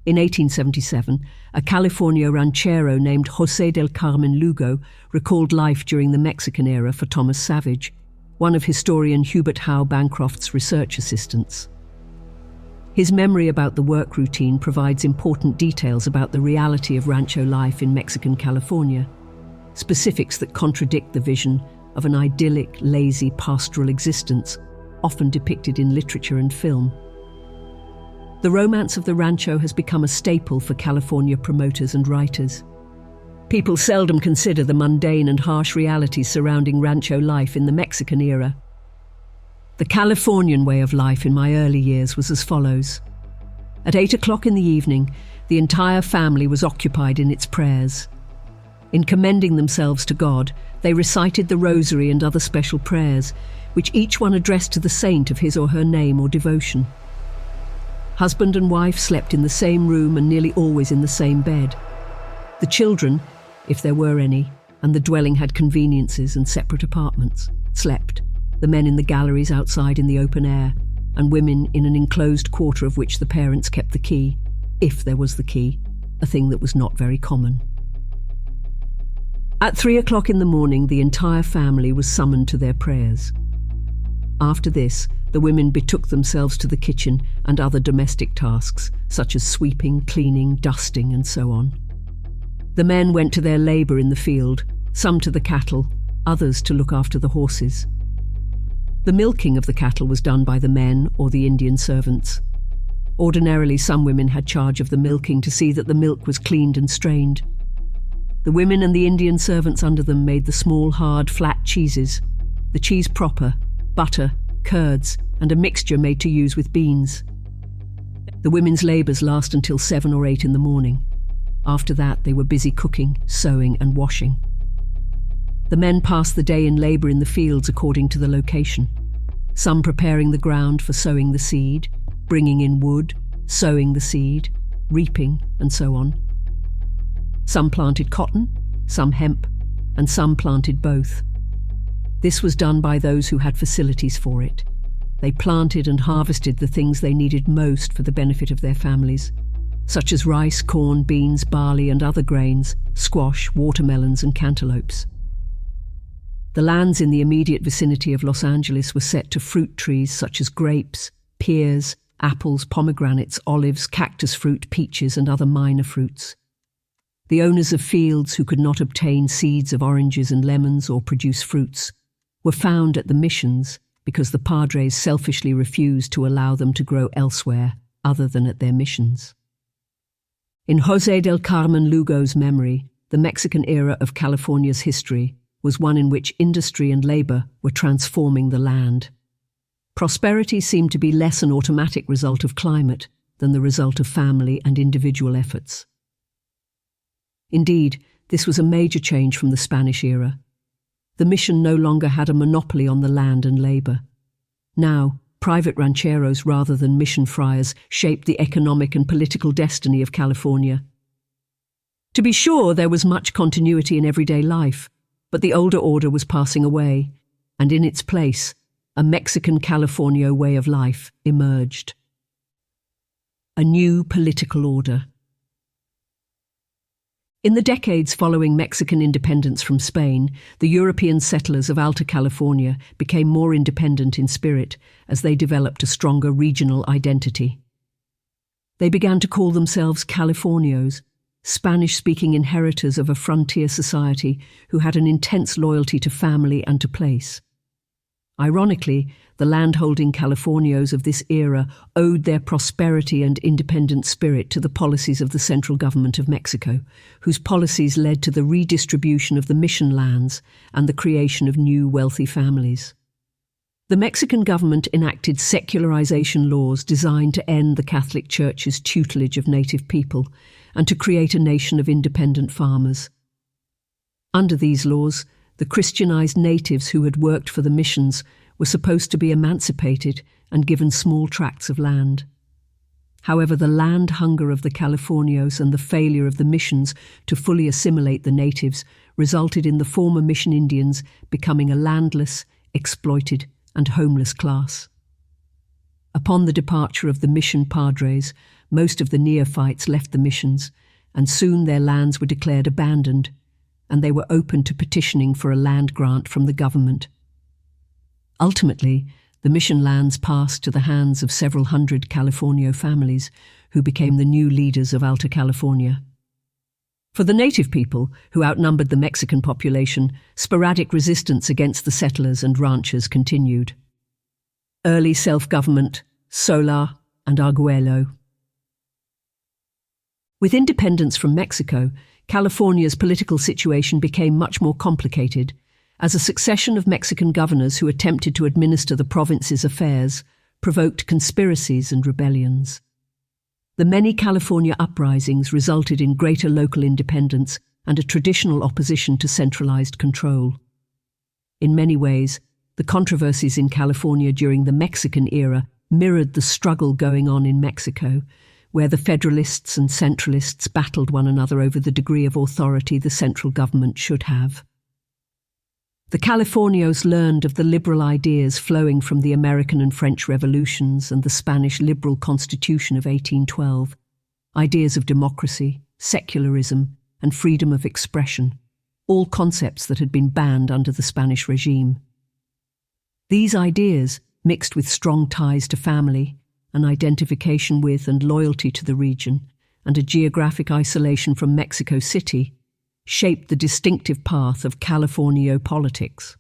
In 1877, a California ranchero named José del Carmen Lugo recalled life during the Mexican era for Thomas Savage, one of historian Hubert Howe Bancroft's research assistants. His memory about the work routine provides important details about the reality of rancho life in Mexican California, specifics that contradict the vision of an idyllic, lazy, pastoral existence, often depicted in literature and film. The romance of the rancho has become a staple for California promoters and writers. People seldom consider the mundane and harsh realities surrounding rancho life in the Mexican era. The Californian way of life in my early years was as follows. At 8 o'clock in the evening, the entire family was occupied in its prayers. In commending themselves to God, they recited the rosary and other special prayers, which each one addressed to the saint of his or her name or devotion. Husband and wife slept in the same room and nearly always in the same bed. The children, if there were any, and the dwelling had conveniences and separate apartments, slept, the men in the galleries outside in the open air, and women in an enclosed quarter of which the parents kept the key, if there was the key, a thing that was not very common. At 3 o'clock in the morning, the entire family was summoned to their prayers. After this, the women betook themselves to the kitchen and other domestic tasks, such as sweeping, cleaning, dusting, and so on. The men went to their labour in the field, some to the cattle, others to look after the horses. The milking of the cattle was done by the men or the Indian servants. Ordinarily, some women had charge of the milking to see that the milk was cleaned and strained. The women and the Indian servants under them made the small, hard, flat cheeses, the cheese proper, butter, curds, and a mixture made to use with beans. The women's labours last until 7 or 8 in the morning. After that, they were busy cooking, sewing, and washing. The men passed the day in labour in the fields according to the location, some preparing the ground for sowing the seed, bringing in wood, sowing the seed, reaping, and so on. Some planted cotton, some hemp, and some planted both. This was done by those who had facilities for it. They planted and harvested the things they needed most for the benefit of their families, such as rice, corn, beans, barley, and other grains, squash, watermelons, and cantaloupes. The lands in the immediate vicinity of Los Angeles were set to fruit trees such as grapes, pears, apples, pomegranates, olives, cactus fruit, peaches, and other minor fruits. The owners of fields who could not obtain seeds of oranges and lemons or produce fruits were found at the missions because the padres selfishly refused to allow them to grow elsewhere other than at their missions. In José del Carmen Lugo's memory, the Mexican era of California's history was one in which industry and labour were transforming the land. Prosperity seemed to be less an automatic result of climate than the result of family and individual efforts. Indeed, this was a major change from the Spanish era. The mission no longer had a monopoly on the land and labour. Now, private rancheros rather than mission friars shaped the economic and political destiny of California. To be sure, there was much continuity in everyday life, but the older order was passing away, and in its place, a Mexican California way of life emerged. A new political order. In the decades following Mexican independence from Spain, the European settlers of Alta California became more independent in spirit as they developed a stronger regional identity. They began to call themselves Californios, Spanish-speaking inheritors of a frontier society who had an intense loyalty to family and to place. Ironically, the landholding Californios of this era owed their prosperity and independent spirit to the policies of the central government of Mexico, whose policies led to the redistribution of the mission lands and the creation of new wealthy families. The Mexican government enacted secularization laws designed to end the Catholic Church's tutelage of native people and to create a nation of independent farmers. Under these laws, the Christianized natives who had worked for the missions were supposed to be emancipated and given small tracts of land. However, the land hunger of the Californios and the failure of the missions to fully assimilate the natives resulted in the former mission Indians becoming a landless, exploited, and homeless class. Upon the departure of the mission padres, most of the neophytes left the missions, and soon their lands were declared abandoned, and they were open to petitioning for a land grant from the government. Ultimately, the mission lands passed to the hands of several hundred Californio families who became the new leaders of Alta California. For the native people, who outnumbered the Mexican population, sporadic resistance against the settlers and ranchers continued. Early self-government, Sola and Arguello. With independence from Mexico, California's political situation became much more complicated, as a succession of Mexican governors who attempted to administer the province's affairs provoked conspiracies and rebellions. The many California uprisings resulted in greater local independence and a traditional opposition to centralized control. In many ways, the controversies in California during the Mexican era mirrored the struggle going on in Mexico, where the Federalists and Centralists battled one another over the degree of authority the central government should have. The Californios learned of the liberal ideas flowing from the American and French revolutions and the Spanish liberal constitution of 1812, ideas of democracy, secularism, and freedom of expression, all concepts that had been banned under the Spanish regime. These ideas, mixed with strong ties to family, an identification with and loyalty to the region, and a geographic isolation from Mexico City, shaped the distinctive path of Californio politics.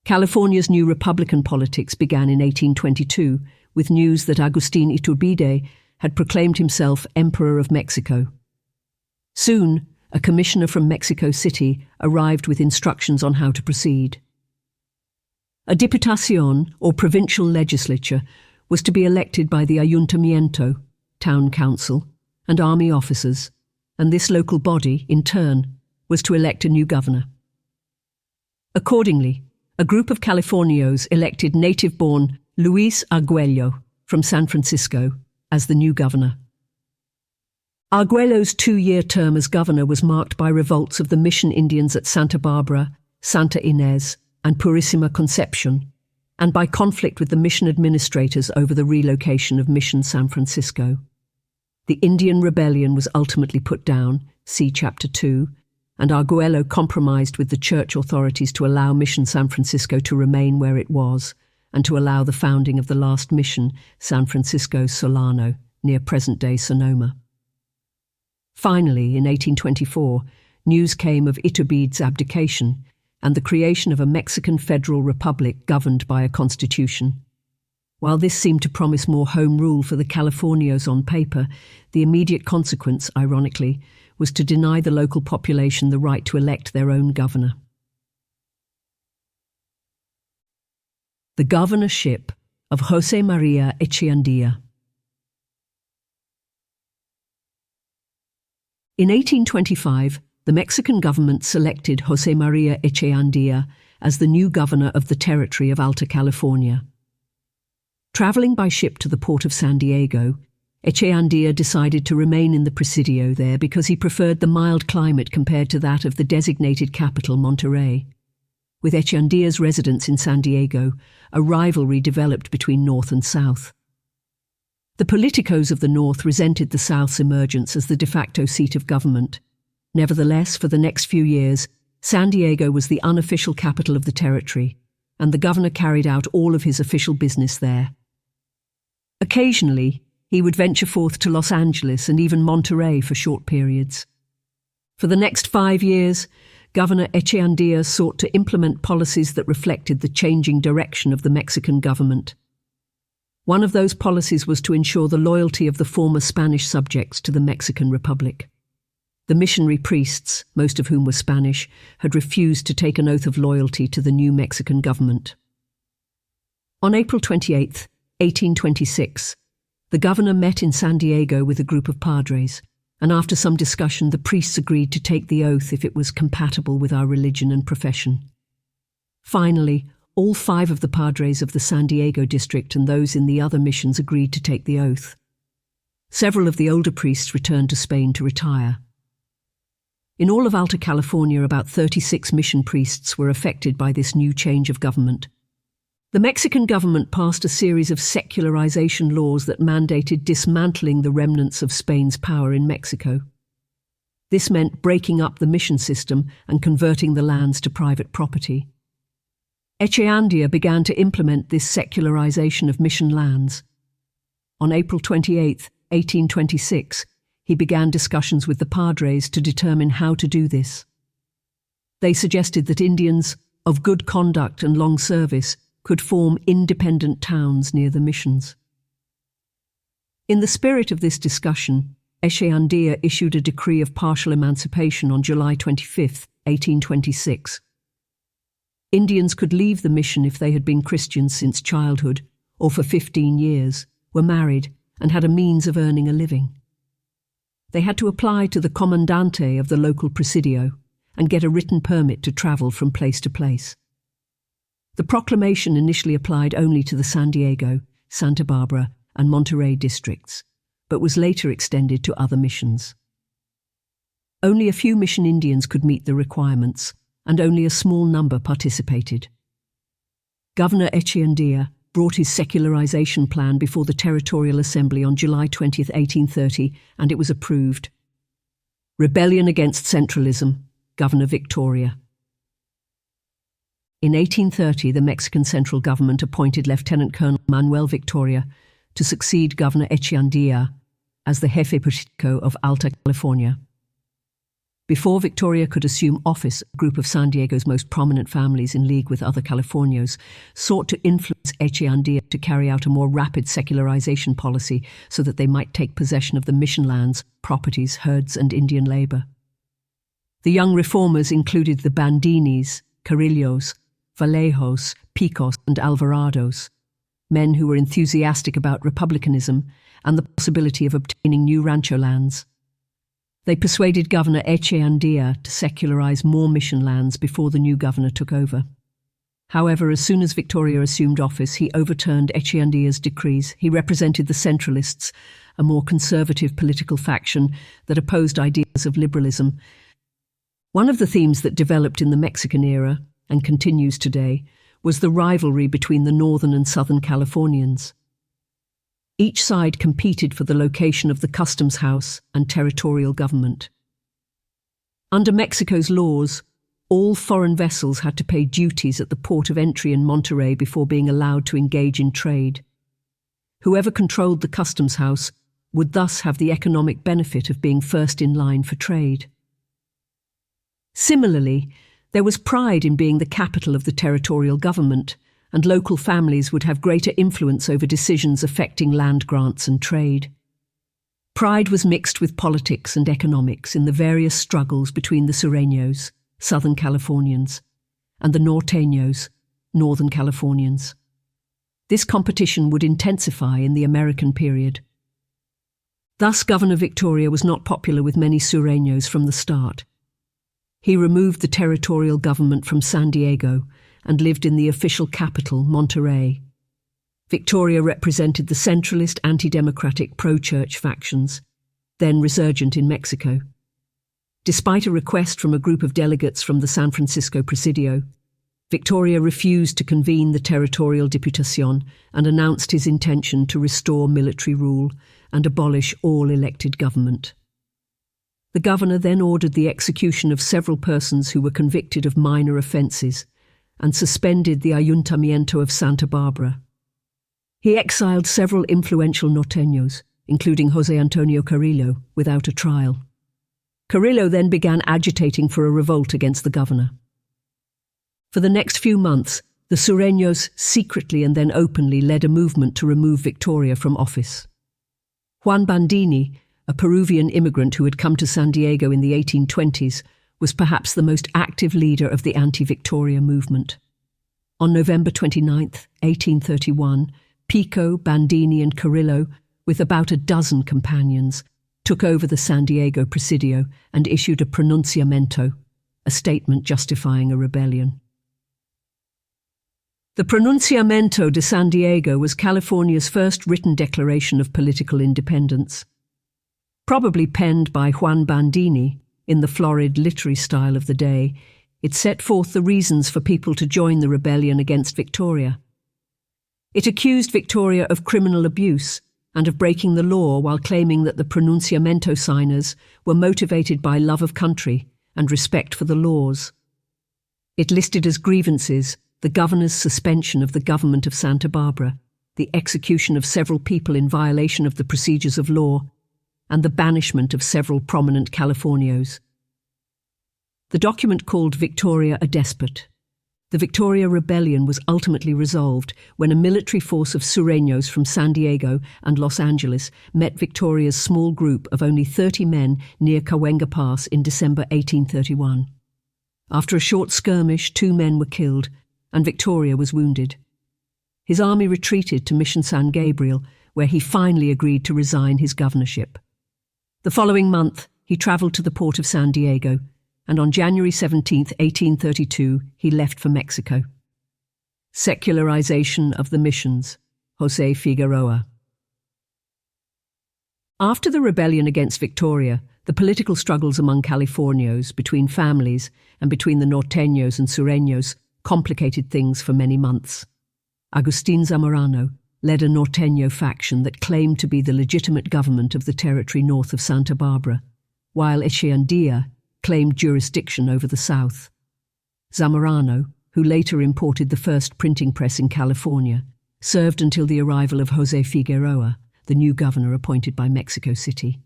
California's new Republican politics began in 1822 with news that Agustin Iturbide had proclaimed himself Emperor of Mexico. Soon, a commissioner from Mexico City arrived with instructions on how to proceed. A diputación, or provincial legislature, was to be elected by the ayuntamiento, town council, and army officers, and this local body, in turn, was to elect a new governor. Accordingly, a group of Californios elected native-born Luis Arguello from San Francisco as the new governor. Arguello's 2-year term as governor was marked by revolts of the Mission Indians at Santa Barbara, Santa Ynez, and Purísima Concepción, and by conflict with the mission administrators over the relocation of Mission San Francisco. The Indian Rebellion was ultimately put down, see Chapter 2, and Arguello compromised with the church authorities to allow Mission San Francisco to remain where it was, and to allow the founding of the last mission, San Francisco Solano, near present-day Sonoma. Finally, in 1824, news came of Iturbide's abdication and the creation of a Mexican federal republic governed by a constitution. While this seemed to promise more home rule for the Californios on paper, the immediate consequence, ironically, was to deny the local population the right to elect their own governor. The governorship of José María Echeandía. In 1825, the Mexican government selected José María Echeandía as the new governor of the territory of Alta California. Traveling by ship to the port of San Diego, Echeandía decided to remain in the Presidio there because he preferred the mild climate compared to that of the designated capital, Monterrey. With Echeandía's residence in San Diego, a rivalry developed between North and South. The politicos of the North resented the South's emergence as the de facto seat of government. Nevertheless, for the next few years, San Diego was the unofficial capital of the territory, and the governor carried out all of his official business there. Occasionally, he would venture forth to Los Angeles and even Monterrey for short periods. For the next 5 years, Governor Echeandía sought to implement policies that reflected the changing direction of the Mexican government. One of those policies was to ensure the loyalty of the former Spanish subjects to the Mexican Republic. The missionary priests, most of whom were Spanish, had refused to take an oath of loyalty to the new Mexican government. On April 28, 1826, the governor met in San Diego with a group of padres, and after some discussion the priests agreed to take the oath if it was compatible with our religion and profession. Finally, all 5 of the padres of the San Diego district and those in the other missions agreed to take the oath. Several of the older priests returned to Spain to retire. In all of Alta California, about 36 mission priests were affected by this new change of government. The Mexican government passed a series of secularization laws that mandated dismantling the remnants of Spain's power in Mexico. This meant breaking up the mission system and converting the lands to private property. Echeandía began to implement this secularization of mission lands. On April 28, 1826, he began discussions with the padres to determine how to do this. They suggested that Indians of good conduct and long service could form independent towns near the missions. In the spirit of this discussion, Echeandía issued a decree of partial emancipation on July 25, 1826. Indians could leave the mission if they had been Christians since childhood or for 15 years, were married, and had a means of earning a living. They had to apply to the comandante of the local presidio and get a written permit to travel from place to place. The proclamation initially applied only to the San Diego, Santa Barbara, and Monterey districts, but was later extended to other missions. Only a few mission Indians could meet the requirements, and only a small number participated. Governor Echeandía brought his secularization plan before the Territorial Assembly on July 20, 1830, and it was approved. Rebellion against centralism, Governor Victoria. In 1830, the Mexican central government appointed Lieutenant Colonel Manuel Victoria to succeed Governor Echeandía as the Jefe Político of Alta California. Before Victoria could assume office, a group of San Diego's most prominent families in league with other Californios sought to influence Echeandía to carry out a more rapid secularization policy so that they might take possession of the mission lands, properties, herds, and Indian labor. The young reformers included the Bandinis, Carrillos, Vallejos, Picos, and Alvarados, men who were enthusiastic about republicanism and the possibility of obtaining new rancho lands. They persuaded Governor Echeandía to secularize more mission lands before the new governor took over. However, as soon as Victoria assumed office, he overturned Echeandía's decrees. He represented the Centralists, a more conservative political faction that opposed ideas of liberalism. One of the themes that developed in the Mexican era, and continues today, was the rivalry between the northern and southern Californians. Each side competed for the location of the customs house and territorial government. Under Mexico's laws, all foreign vessels had to pay duties at the port of entry in Monterey before being allowed to engage in trade. Whoever controlled the customs house would thus have the economic benefit of being first in line for trade. Similarly, there was pride in being the capital of the territorial government, and local families would have greater influence over decisions affecting land grants and trade. Pride was mixed with politics and economics in the various struggles between the Sureños, Southern Californians, and the Norteños, Northern Californians. This competition would intensify in the American period. Thus, Governor Victoria was not popular with many Sureños from the start. He removed the territorial government from San Diego and lived in the official capital, Monterey. Victoria represented the centralist, anti-democratic, pro-church factions, then resurgent in Mexico. Despite a request from a group of delegates from the San Francisco Presidio, Victoria refused to convene the Territorial Diputación and announced his intention to restore military rule and abolish all elected government. The governor then ordered the execution of several persons who were convicted of minor offences and suspended the Ayuntamiento of Santa Barbara. He exiled several influential norteños, including José Antonio Carrillo, without a trial. Carrillo then began agitating for a revolt against the governor. For the next few months, the Sureños secretly and then openly led a movement to remove Victoria from office. Juan Bandini, a Peruvian immigrant who had come to San Diego in the 1820s, was perhaps the most active leader of the anti-Victoria movement. On November 29, 1831, Pico, Bandini and Carrillo, with about a dozen companions, took over the San Diego Presidio and issued a pronunciamiento, a statement justifying a rebellion. The Pronunciamiento de San Diego was California's first written declaration of political independence. Probably penned by Juan Bandini in the florid literary style of the day, it set forth the reasons for people to join the rebellion against Victoria. It accused Victoria of criminal abuse and of breaking the law while claiming that the pronunciamento signers were motivated by love of country and respect for the laws. It listed as grievances the governor's suspension of the government of Santa Barbara, the execution of several people in violation of the procedures of law, and the banishment of several prominent Californios. The document called Victoria a despot. The Victoria Rebellion was ultimately resolved when a military force of Sureños from San Diego and Los Angeles met Victoria's small group of only 30 men near Cahuenga Pass in December 1831. After a short skirmish, 2 men were killed, and Victoria was wounded. His army retreated to Mission San Gabriel, where he finally agreed to resign his governorship. The following month, he travelled to the port of San Diego, and on January 17, 1832, he left for Mexico. Secularization of the missions, José Figueroa. After the rebellion against Victoria, the political struggles among Californios, between families, and between the Norteños and Sureños complicated things for many months. Agustín Zamorano led a Norteño faction that claimed to be the legitimate government of the territory north of Santa Barbara, while Echeandía claimed jurisdiction over the south. Zamorano, who later imported the first printing press in California, served until the arrival of José Figueroa, the new governor appointed by Mexico City.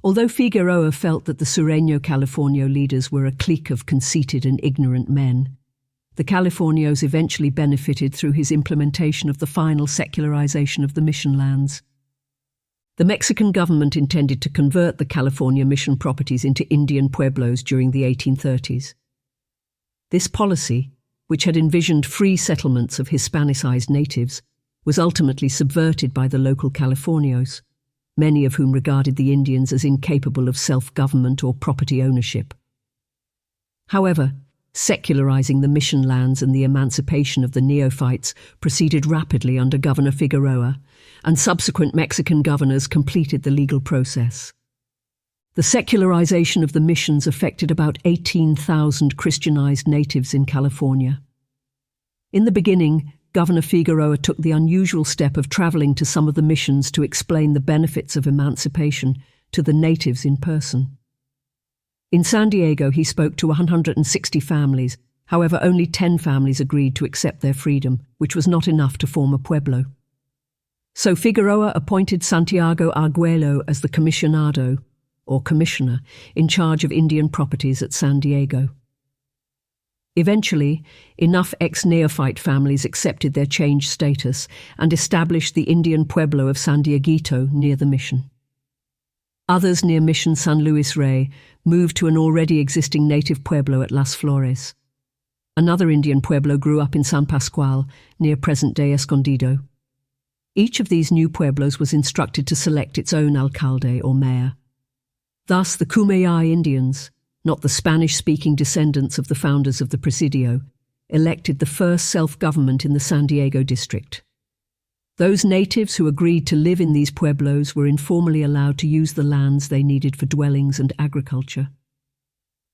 Although Figueroa felt that the Sureño Californio leaders were a clique of conceited and ignorant men, the Californios eventually benefited through his implementation of the final secularization of the mission lands. The Mexican government intended to convert the California mission properties into Indian pueblos during the 1830s. This policy, which had envisioned free settlements of Hispanicized natives, was ultimately subverted by the local Californios, many of whom regarded the Indians as incapable of self-government or property ownership. However, secularizing the mission lands and the emancipation of the neophytes proceeded rapidly under Governor Figueroa, and subsequent Mexican governors completed the legal process. The secularization of the missions affected about 18,000 Christianized natives in California. In the beginning, Governor Figueroa took the unusual step of traveling to some of the missions to explain the benefits of emancipation to the natives in person. In San Diego, he spoke to 160 families. However, only 10 families agreed to accept their freedom, which was not enough to form a pueblo. So Figueroa appointed Santiago Arguello as the comisionado, or commissioner, in charge of Indian properties at San Diego. Eventually, enough ex-neophyte families accepted their changed status and established the Indian pueblo of San Dieguito near the mission. Others near Mission San Luis Rey moved to an already existing native pueblo at Las Flores. Another Indian pueblo grew up in San Pascual, near present-day Escondido. Each of these new pueblos was instructed to select its own alcalde or mayor. Thus, the Kumeyaay Indians, not the Spanish-speaking descendants of the founders of the Presidio, elected the first self-government in the San Diego district. Those natives who agreed to live in these pueblos were informally allowed to use the lands they needed for dwellings and agriculture.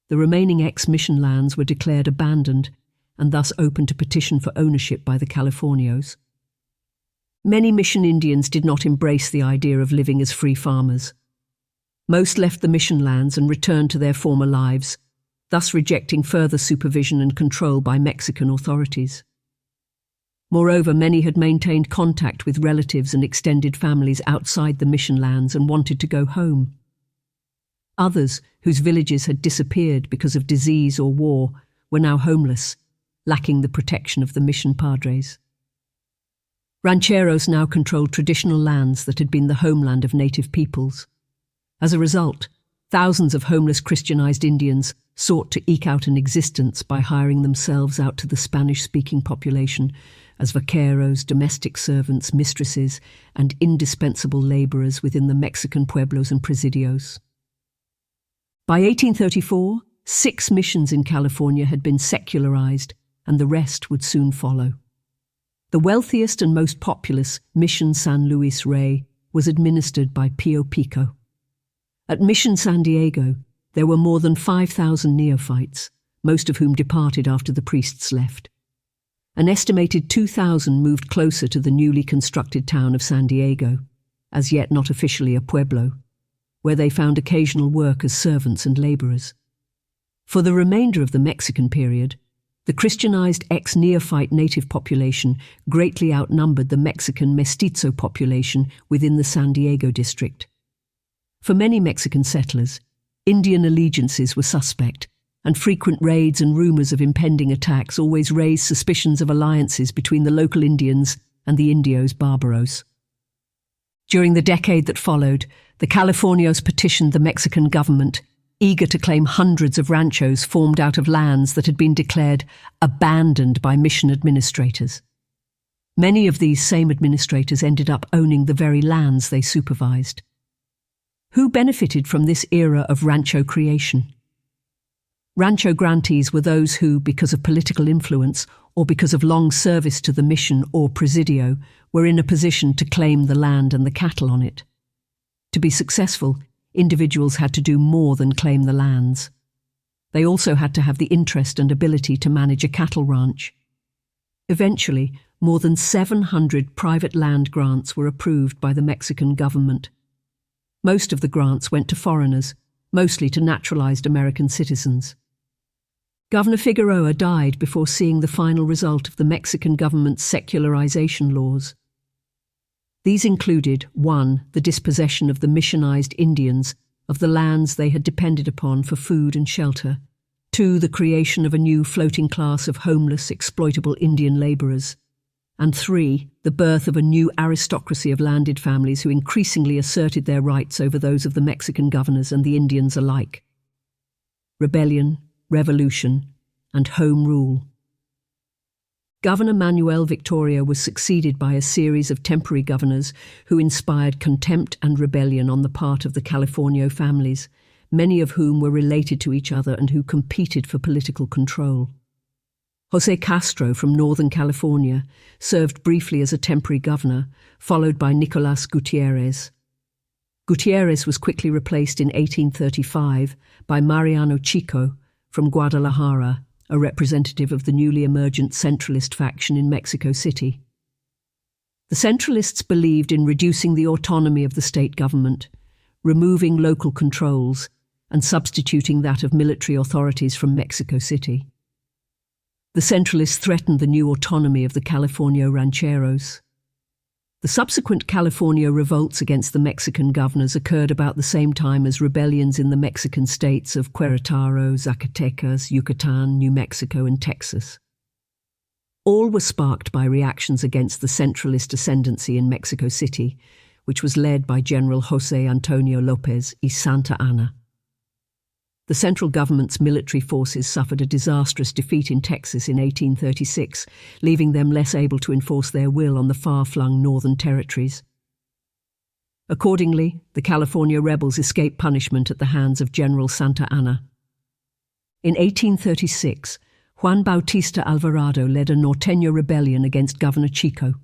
The remaining ex-mission lands were declared abandoned and thus open to petition for ownership by the Californios. Many mission Indians did not embrace the idea of living as free farmers. Most left the mission lands and returned to their former lives, thus rejecting further supervision and control by Mexican authorities. Moreover, many had maintained contact with relatives and extended families outside the mission lands and wanted to go home. Others, whose villages had disappeared because of disease or war, were now homeless, lacking the protection of the mission padres. Rancheros now controlled traditional lands that had been the homeland of native peoples. As a result, thousands of homeless Christianized Indians sought to eke out an existence by hiring themselves out to the Spanish-speaking population as vaqueros, domestic servants, mistresses, and indispensable laborers within the Mexican pueblos and presidios. By 1834, 6 missions in California had been secularized, and the rest would soon follow. The wealthiest and most populous, Mission San Luis Rey, was administered by Pio Pico. At Mission San Diego, there were more than 5,000 neophytes, most of whom departed after the priests left. An estimated 2,000 moved closer to the newly constructed town of San Diego, as yet not officially a pueblo, where they found occasional work as servants and laborers. For the remainder of the Mexican period, the Christianized ex-neophyte native population greatly outnumbered the Mexican mestizo population within the San Diego district. For many Mexican settlers, Indian allegiances were suspect, and frequent raids and rumors of impending attacks always raised suspicions of alliances between the local Indians and the Indios Barbaros. During the decade that followed, the Californios petitioned the Mexican government, eager to claim hundreds of ranchos formed out of lands that had been declared abandoned by mission administrators. Many of these same administrators ended up owning the very lands they supervised. Who benefited from this era of rancho creation? Rancho grantees were those who, because of political influence or because of long service to the mission or presidio, were in a position to claim the land and the cattle on it. To be successful, individuals had to do more than claim the lands. They also had to have the interest and ability to manage a cattle ranch. Eventually, more than 700 private land grants were approved by the Mexican government. Most of the grants went to foreigners, mostly to naturalized American citizens. Governor Figueroa died before seeing the final result of the Mexican government's secularization laws. These included 1. The dispossession of the missionized Indians of the lands they had depended upon for food and shelter, 2. The creation of a new floating class of homeless, exploitable Indian laborers, and 3. The birth of a new aristocracy of landed families who increasingly asserted their rights over those of the Mexican governors and the Indians alike. Rebellion, revolution, and home rule. Governor Manuel Victoria was succeeded by a series of temporary governors who inspired contempt and rebellion on the part of the Californio families, many of whom were related to each other and who competed for political control. José Castro from Northern California served briefly as a temporary governor, followed by Nicolás Gutiérrez. Gutiérrez was quickly replaced in 1835 by Mariano Chico from Guadalajara, a representative of the newly emergent Centralist faction in Mexico City. The Centralists believed in reducing the autonomy of the state government, removing local controls, and substituting that of military authorities from Mexico City. The Centralists threatened the new autonomy of the California rancheros. The subsequent California revolts against the Mexican governors occurred about the same time as rebellions in the Mexican states of Querétaro, Zacatecas, Yucatan, New Mexico, and Texas. All were sparked by reactions against the centralist ascendancy in Mexico City, which was led by General José Antonio López y Santa Anna. The central government's military forces suffered a disastrous defeat in Texas in 1836, leaving them less able to enforce their will on the far-flung northern territories. Accordingly, the California rebels escaped punishment at the hands of General Santa Anna. In 1836, Juan Bautista Alvarado led a Norteño rebellion against Governor Chico,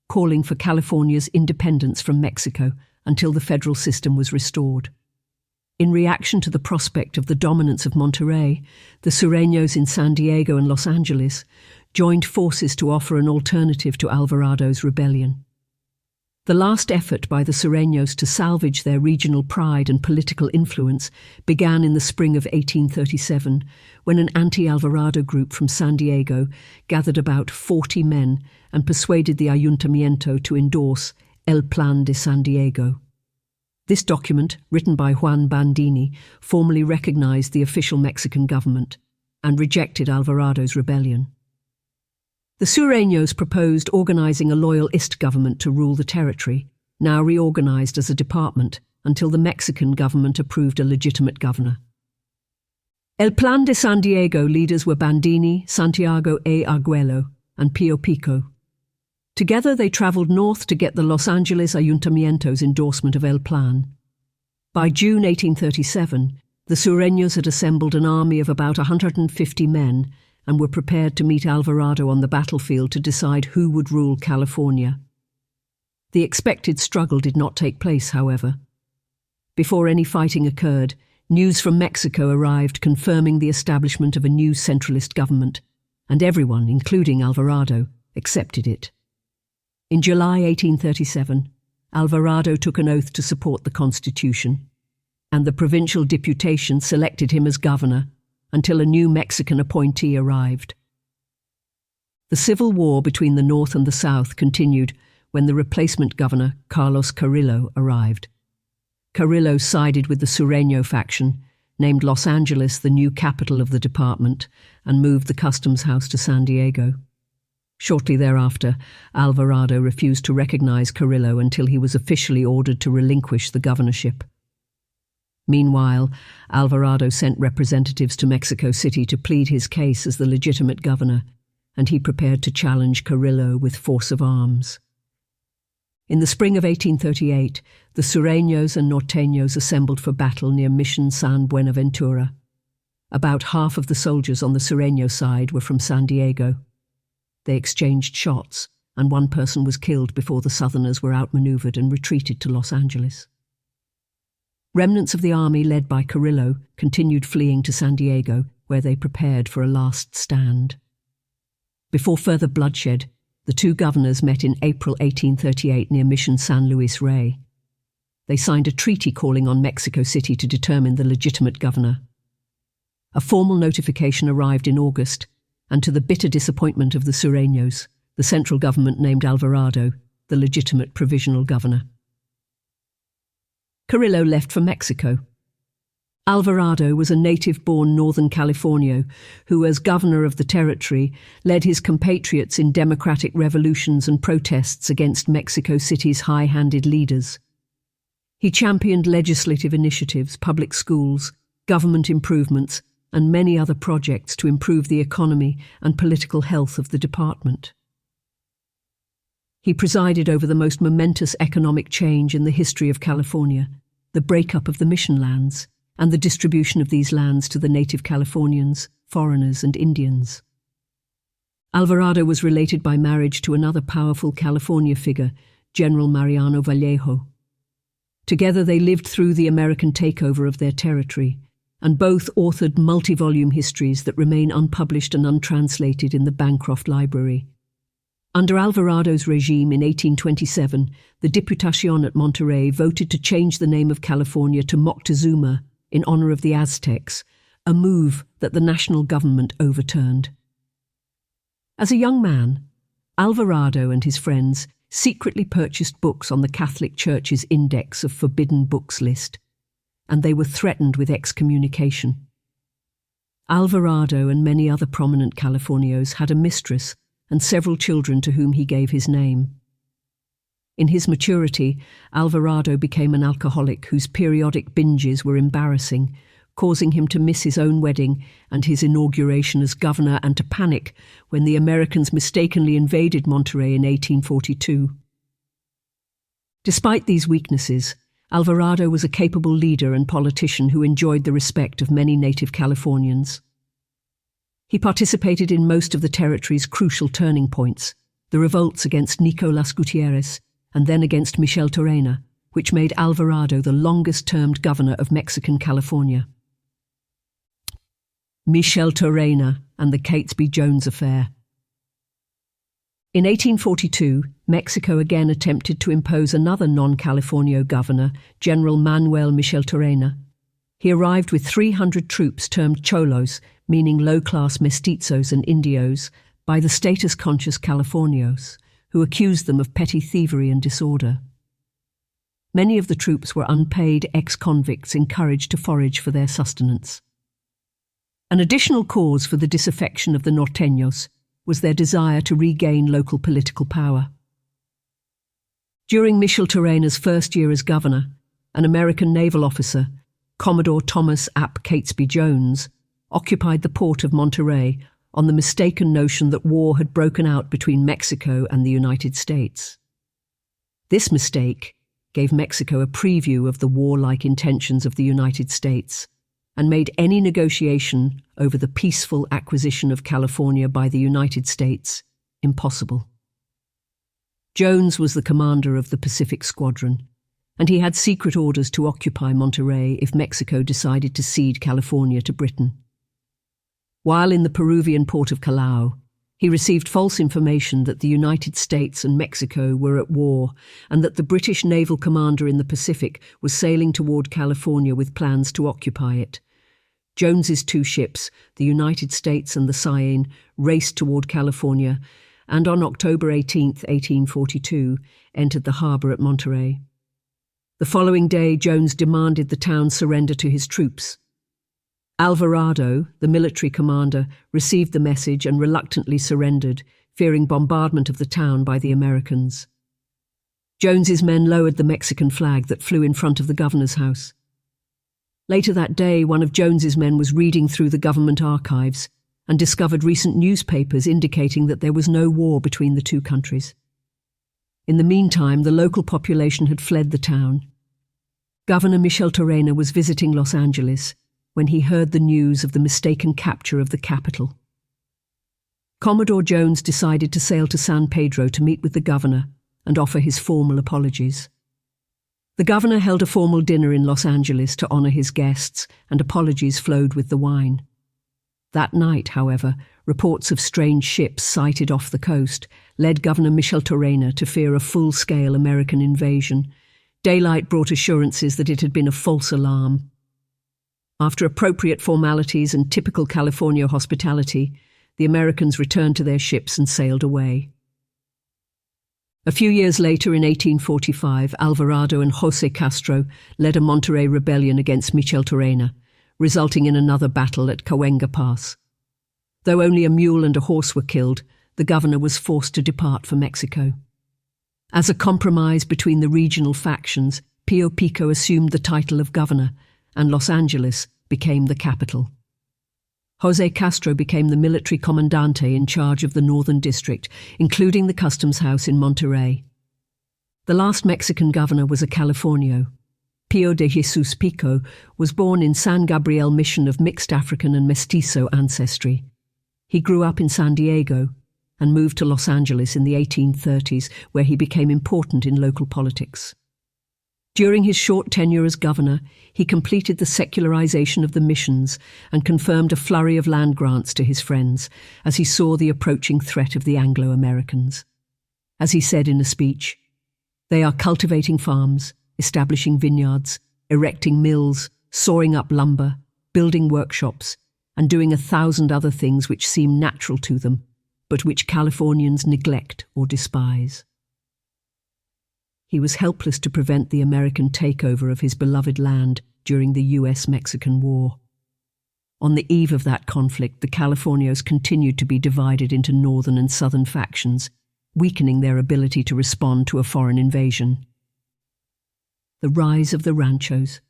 calling for California's independence from Mexico until the federal system was restored. In reaction to the prospect of the dominance of Monterrey, the Sureños in San Diego and Los Angeles joined forces to offer an alternative to Alvarado's rebellion. The last effort by the Sureños to salvage their regional pride and political influence began in the spring of 1837, when an anti-Alvarado group from San Diego gathered about 40 men and persuaded the Ayuntamiento to endorse El Plan de San Diego. This document, written by Juan Bandini, formally recognized the official Mexican government and rejected Alvarado's rebellion. The Sureños proposed organizing a loyalist government to rule the territory, now reorganized as a department until the Mexican government approved a legitimate governor. El Plan de San Diego leaders were Bandini, Santiago A. Arguello, and Pío Pico. Together they traveled north to get the Los Angeles Ayuntamiento's endorsement of El Plan. By June 1837, the Sureños had assembled an army of about 150 men and were prepared to meet Alvarado on the battlefield to decide who would rule California. The expected struggle did not take place, however. Before any fighting occurred, news from Mexico arrived confirming the establishment of a new centralist government, and everyone, including Alvarado, accepted it. In July 1837, Alvarado took an oath to support the Constitution, and the provincial deputation selected him as governor until a new Mexican appointee arrived. The civil war between the North and the South continued when the replacement governor, Carlos Carrillo, arrived. Carrillo sided with the Sureño faction, named Los Angeles the new capital of the department, and moved the customs house to San Diego. Shortly thereafter, Alvarado refused to recognize Carrillo until he was officially ordered to relinquish the governorship. Meanwhile, Alvarado sent representatives to Mexico City to plead his case as the legitimate governor, and he prepared to challenge Carrillo with force of arms. In the spring of 1838, the Sureños and Norteños assembled for battle near Mission San Buenaventura. About half of the soldiers on the Sureño side were from San Diego. They exchanged shots, and one person was killed before the Southerners were outmaneuvered and retreated to Los Angeles. Remnants of the army led by Carrillo continued fleeing to San Diego, where they prepared for a last stand. Before further bloodshed, the two governors met in April 1838 near Mission San Luis Rey. They signed a treaty calling on Mexico City to determine the legitimate governor. A formal notification arrived in August, and to the bitter disappointment of the Sureños, the central government named Alvarado the legitimate provisional governor. Carrillo left for Mexico. Alvarado was a native-born Northern Californio who, as governor of the territory, led his compatriots in democratic revolutions and protests against Mexico City's high-handed leaders. He championed legislative initiatives, public schools, government improvements, and many other projects to improve the economy and political health of the department. He presided over the most momentous economic change in the history of California, the breakup of the mission lands, and the distribution of these lands to the native Californians, foreigners, and Indians. Alvarado was related by marriage to another powerful California figure, General Mariano Vallejo. Together they lived through the American takeover of their territory, and both authored multi-volume histories that remain unpublished and untranslated in the Bancroft Library. Under Alvarado's regime in 1827, the Diputación at Monterrey voted to change the name of California to Moctezuma in honor of the Aztecs, a move that the national government overturned. As a young man, Alvarado and his friends secretly purchased books on the Catholic Church's Index of Forbidden Books list, and they were threatened with excommunication. Alvarado and many other prominent Californios had a mistress and several children to whom he gave his name. In his maturity, Alvarado became an alcoholic whose periodic binges were embarrassing, causing him to miss his own wedding and his inauguration as governor and to panic when the Americans mistakenly invaded Monterrey in 1842. Despite these weaknesses, Alvarado was a capable leader and politician who enjoyed the respect of many native Californians. He participated in most of the territory's crucial turning points, the revolts against Nicolas Gutierrez and then against Michel Torrena, which made Alvarado the longest-termed governor of Mexican California. Michel Torrena and the Catesby-Jones affair. In 1842, Mexico again attempted to impose another non-Californio governor, General Manuel Michel Torrena. He arrived with 300 troops termed cholos, meaning low-class mestizos and indios, by the status-conscious Californios, who accused them of petty thievery and disorder. Many of the troops were unpaid ex-convicts encouraged to forage for their sustenance. An additional cause for the disaffection of the Norteños was their desire to regain local political power. During Michel Torrena's first year as governor, an American naval officer, Commodore Thomas Ap Catesby-Jones, occupied the port of Monterrey on the mistaken notion that war had broken out between Mexico and the United States. This mistake gave Mexico a preview of the warlike intentions of the United States and made any negotiation over the peaceful acquisition of California by the United States impossible. Jones was the commander of the Pacific Squadron, and he had secret orders to occupy Monterrey if Mexico decided to cede California to Britain. While in the Peruvian port of Callao, he received false information that the United States and Mexico were at war and that the British naval commander in the Pacific was sailing toward California with plans to occupy it. Jones's two ships, the United States and the Cyane, raced toward California and on October 18, 1842, entered the harbour at Monterey. The following day, Jones demanded the town surrender to his troops. Alvarado, the military commander, received the message and reluctantly surrendered, fearing bombardment of the town by the Americans. Jones's men lowered the Mexican flag that flew in front of the governor's house. Later that day, one of Jones's men was reading through the government archives and discovered recent newspapers indicating that there was no war between the two countries. In the meantime, the local population had fled the town. Governor Micheltorena was visiting Los Angeles when he heard the news of the mistaken capture of the capital. Commodore Jones decided to sail to San Pedro to meet with the governor and offer his formal apologies. The governor held a formal dinner in Los Angeles to honor his guests, and apologies flowed with the wine. That night, however, reports of strange ships sighted off the coast led Governor Micheltorena to fear a full-scale American invasion. Daylight brought assurances that it had been a false alarm. After appropriate formalities and typical California hospitality, the Americans returned to their ships and sailed away. A few years later, in 1845, Alvarado and José Castro led a Monterey rebellion against Micheltorena, resulting in another battle at Cahuenga Pass. Though only a mule and a horse were killed, the governor was forced to depart for Mexico. As a compromise between the regional factions, Pío Pico assumed the title of governor, and Los Angeles became the capital. José Castro became the military comandante in charge of the Northern District, including the customs house in Monterey. The last Mexican governor was a Californio. Pío de Jesús Pico was born in San Gabriel Mission of mixed African and mestizo ancestry. He grew up in San Diego and moved to Los Angeles in the 1830s, where he became important in local politics. During his short tenure as governor, he completed the secularization of the missions and confirmed a flurry of land grants to his friends as he saw the approaching threat of the Anglo-Americans. As he said in a speech, "They are cultivating farms, establishing vineyards, erecting mills, sawing up lumber, building workshops, and doing 1,000 other things which seem natural to them, but which Californians neglect or despise." He was helpless to prevent the American takeover of his beloved land during the US-Mexican War. On the eve of that conflict, the Californios continued to be divided into northern and southern factions, weakening their ability to respond to a foreign invasion. The rise of the ranchos.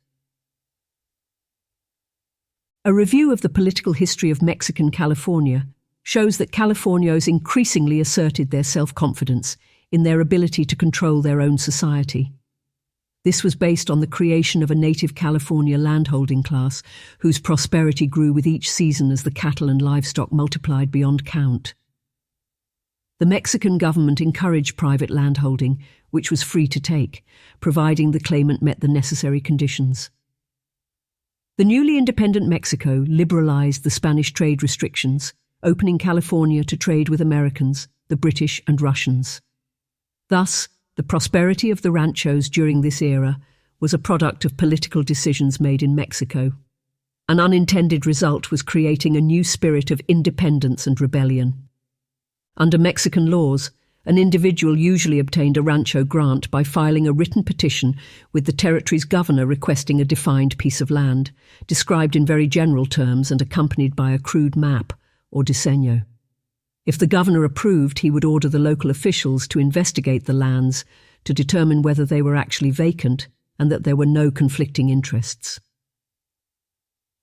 A review of the political history of Mexican California shows that Californios increasingly asserted their self-confidence in their ability to control their own society. This was based on the creation of a native California landholding class whose prosperity grew with each season as the cattle and livestock multiplied beyond count. The Mexican government encouraged private landholding, which was free to take, providing the claimant met the necessary conditions. The newly independent Mexico liberalized the Spanish trade restrictions, opening California to trade with Americans, the British and Russians. Thus, the prosperity of the ranchos during this era was a product of political decisions made in Mexico. An unintended result was creating a new spirit of independence and rebellion. Under Mexican laws, an individual usually obtained a rancho grant by filing a written petition with the territory's governor requesting a defined piece of land, described in very general terms and accompanied by a crude map, or diseño. If the governor approved, he would order the local officials to investigate the lands to determine whether they were actually vacant and that there were no conflicting interests.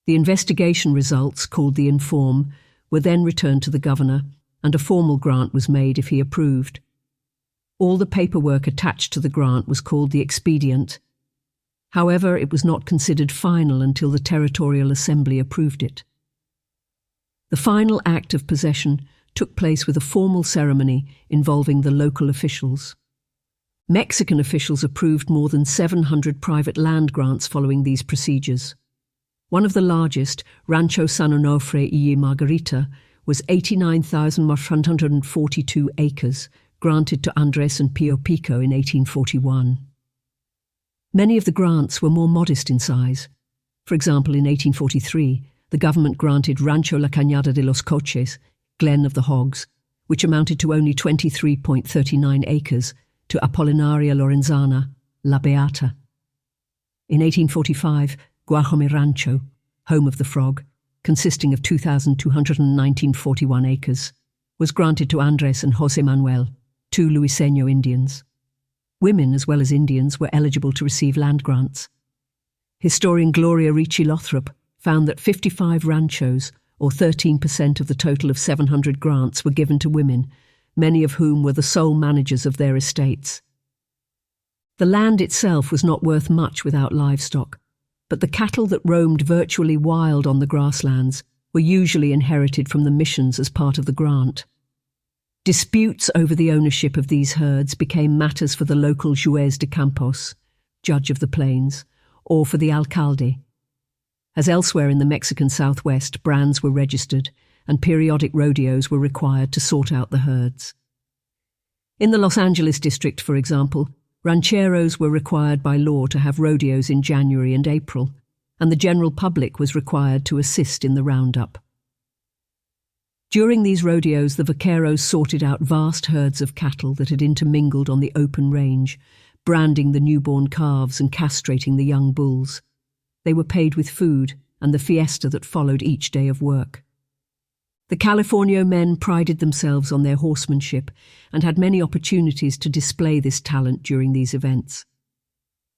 The investigation results, called the inform, were then returned to the governor, and a formal grant was made if he approved. All the paperwork attached to the grant was called the expedient. However, it was not considered final until the Territorial Assembly approved it. The final act of possession took place with a formal ceremony involving the local officials. Mexican officials approved more than 700 private land grants following these procedures. One of the largest, Rancho San Onofre y Margarita, was 89,142 acres, granted to Andres and Pio Pico in 1841. Many of the grants were more modest in size. For example, in 1843, the government granted Rancho La Cañada de los Coches, Glen of the Hogs, which amounted to only 23.39 acres, to Apolinaria Lorenzana, La Beata. In 1845, Guajome Rancho, home of the frog, consisting of 2,241 acres, was granted to Andres and José Manuel, two Luiseño Indians. Women, as well as Indians, were eligible to receive land grants. Historian Gloria Ricci Lothrop found that 55 ranchos, or 13% of the total of 700 grants, were given to women, many of whom were the sole managers of their estates. The land itself was not worth much without livestock, but the cattle that roamed virtually wild on the grasslands were usually inherited from the missions as part of the grant. Disputes over the ownership of these herds became matters for the local juez de campos, judge of the plains, or for the alcalde. As elsewhere in the Mexican Southwest, brands were registered and periodic rodeos were required to sort out the herds. In the Los Angeles district, for example, rancheros were required by law to have rodeos in January and April, and the general public was required to assist in the roundup. During these rodeos, the vaqueros sorted out vast herds of cattle that had intermingled on the open range, branding the newborn calves and castrating the young bulls. They were paid with food and the fiesta that followed each day of work. The Californio men prided themselves on their horsemanship and had many opportunities to display this talent during these events.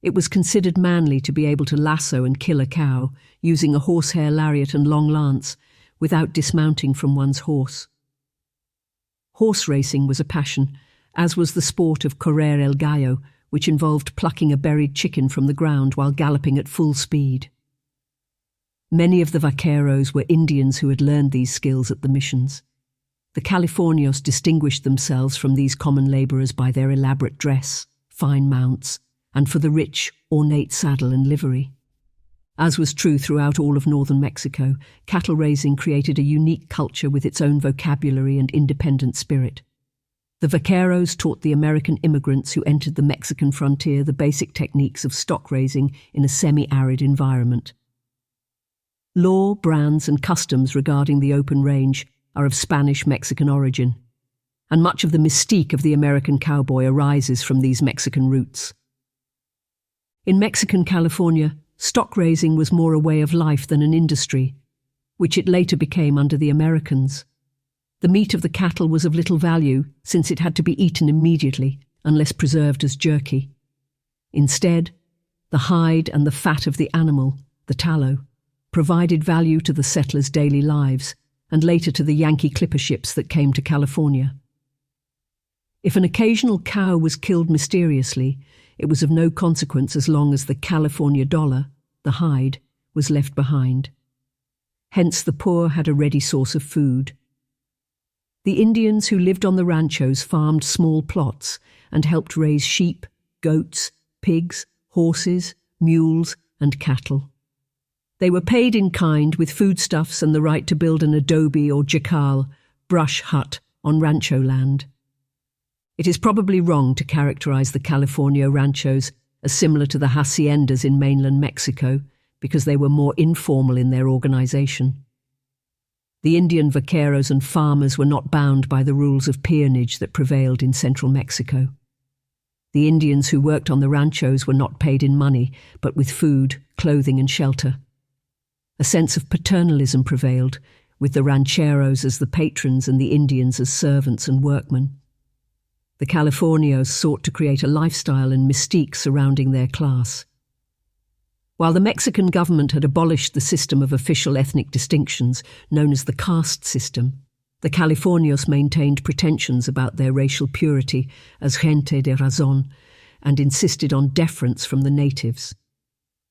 It was considered manly to be able to lasso and kill a cow using a horsehair lariat and long lance without dismounting from one's horse. Horse racing was a passion, as was the sport of correr el gallo, which involved plucking a buried chicken from the ground while galloping at full speed. Many of the vaqueros were Indians who had learned these skills at the missions. The Californios distinguished themselves from these common labourers by their elaborate dress, fine mounts, and for the rich, ornate saddle and livery. As was true throughout all of northern Mexico, cattle raising created a unique culture with its own vocabulary and independent spirit. The vaqueros taught the American immigrants who entered the Mexican frontier the basic techniques of stock raising in a semi-arid environment. Law, brands, and customs regarding the open range are of Spanish-Mexican origin, and much of the mystique of the American cowboy arises from these Mexican roots. In Mexican California, stock raising was more a way of life than an industry, which it later became under the Americans. The meat of the cattle was of little value since it had to be eaten immediately unless preserved as jerky. Instead, the hide and the fat of the animal, the tallow, provided value to the settlers' daily lives and later to the Yankee clipper ships that came to California. If an occasional cow was killed mysteriously, it was of no consequence as long as the California dollar, the hide, was left behind. Hence the poor had a ready source of food. The Indians who lived on the ranchos farmed small plots and helped raise sheep, goats, pigs, horses, mules, and cattle. They were paid in kind with foodstuffs and the right to build an adobe or jacal, brush hut, on rancho land. It is probably wrong to characterize the California ranchos as similar to the haciendas in mainland Mexico because they were more informal in their organization. The Indian vaqueros and farmers were not bound by the rules of peonage that prevailed in central Mexico. The Indians who worked on the ranchos were not paid in money, but with food, clothing, and shelter. A sense of paternalism prevailed, with the rancheros as the patrons and the Indians as servants and workmen. The Californios sought to create a lifestyle and mystique surrounding their class. While the Mexican government had abolished the system of official ethnic distinctions, known as the caste system, the Californios maintained pretensions about their racial purity as gente de razón and insisted on deference from the natives.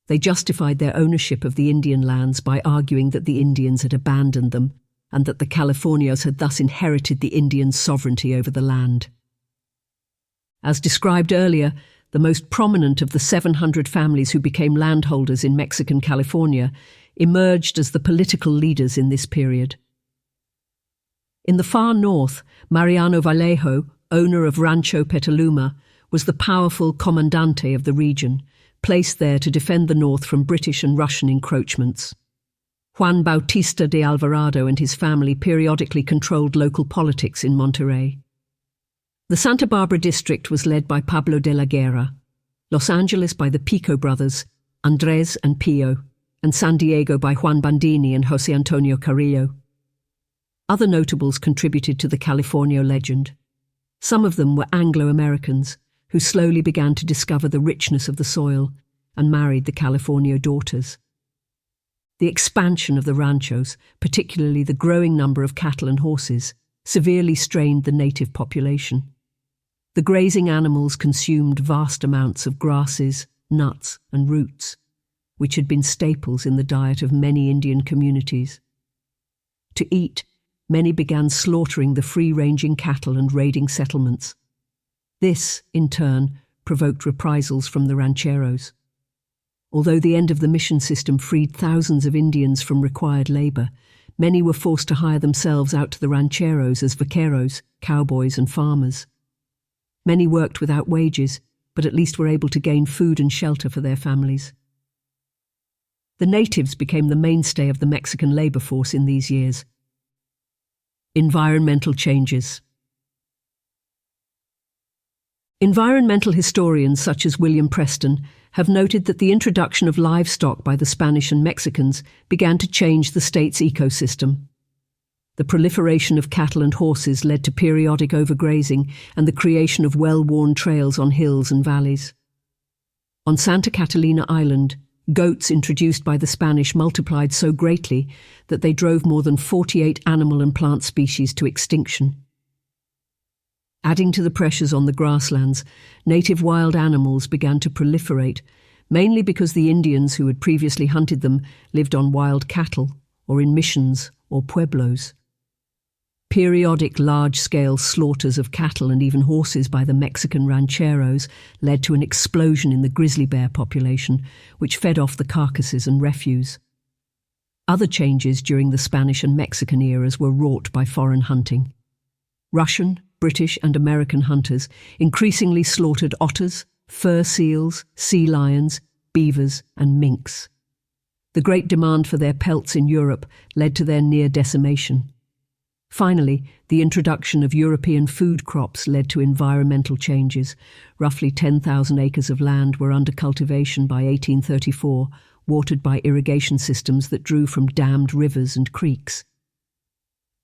They justified their ownership of the Indian lands by arguing that the Indians had abandoned them and that the Californios had thus inherited the Indian sovereignty over the land. As described earlier, the most prominent of the 700 families who became landholders in Mexican California emerged as the political leaders in this period. In the far north, Mariano Vallejo, owner of Rancho Petaluma, was the powerful comandante of the region, placed there to defend the north from British and Russian encroachments. Juan Bautista de Alvarado and his family periodically controlled local politics in Monterrey. The Santa Barbara district was led by Pablo de la Guerra, Los Angeles by the Pico brothers, Andres and Pio, and San Diego by Juan Bandini and José Antonio Carrillo. Other notables contributed to the Californio legend. Some of them were Anglo-Americans, who slowly began to discover the richness of the soil and married the Californio daughters. The expansion of the ranchos, particularly the growing number of cattle and horses, severely strained the native population. The grazing animals consumed vast amounts of grasses, nuts, and roots, which had been staples in the diet of many Indian communities. To eat, many began slaughtering the free-ranging cattle and raiding settlements. This, in turn, provoked reprisals from the rancheros. Although the end of the mission system freed thousands of Indians from required labor, many were forced to hire themselves out to the rancheros as vaqueros, cowboys, and farmers. Many worked without wages, but at least were able to gain food and shelter for their families. The natives became the mainstay of the Mexican labor force in these years. Environmental changes. Environmental historians such as William Preston have noted that the introduction of livestock by the Spanish and Mexicans began to change the state's ecosystem. The proliferation of cattle and horses led to periodic overgrazing and the creation of well-worn trails on hills and valleys. On Santa Catalina Island, goats introduced by the Spanish multiplied so greatly that they drove more than 48 animal and plant species to extinction. Adding to the pressures on the grasslands, native wild animals began to proliferate, mainly because the Indians who had previously hunted them lived on wild cattle or in missions or pueblos. Periodic large-scale slaughters of cattle and even horses by the Mexican rancheros led to an explosion in the grizzly bear population, which fed off the carcasses and refuse. Other changes during the Spanish and Mexican eras were wrought by foreign hunting. Russian, British and American hunters increasingly slaughtered otters, fur seals, sea lions, beavers and minks. The great demand for their pelts in Europe led to their near decimation. Finally, the introduction of European food crops led to environmental changes. Roughly 10,000 acres of land were under cultivation by 1834, watered by irrigation systems that drew from dammed rivers and creeks.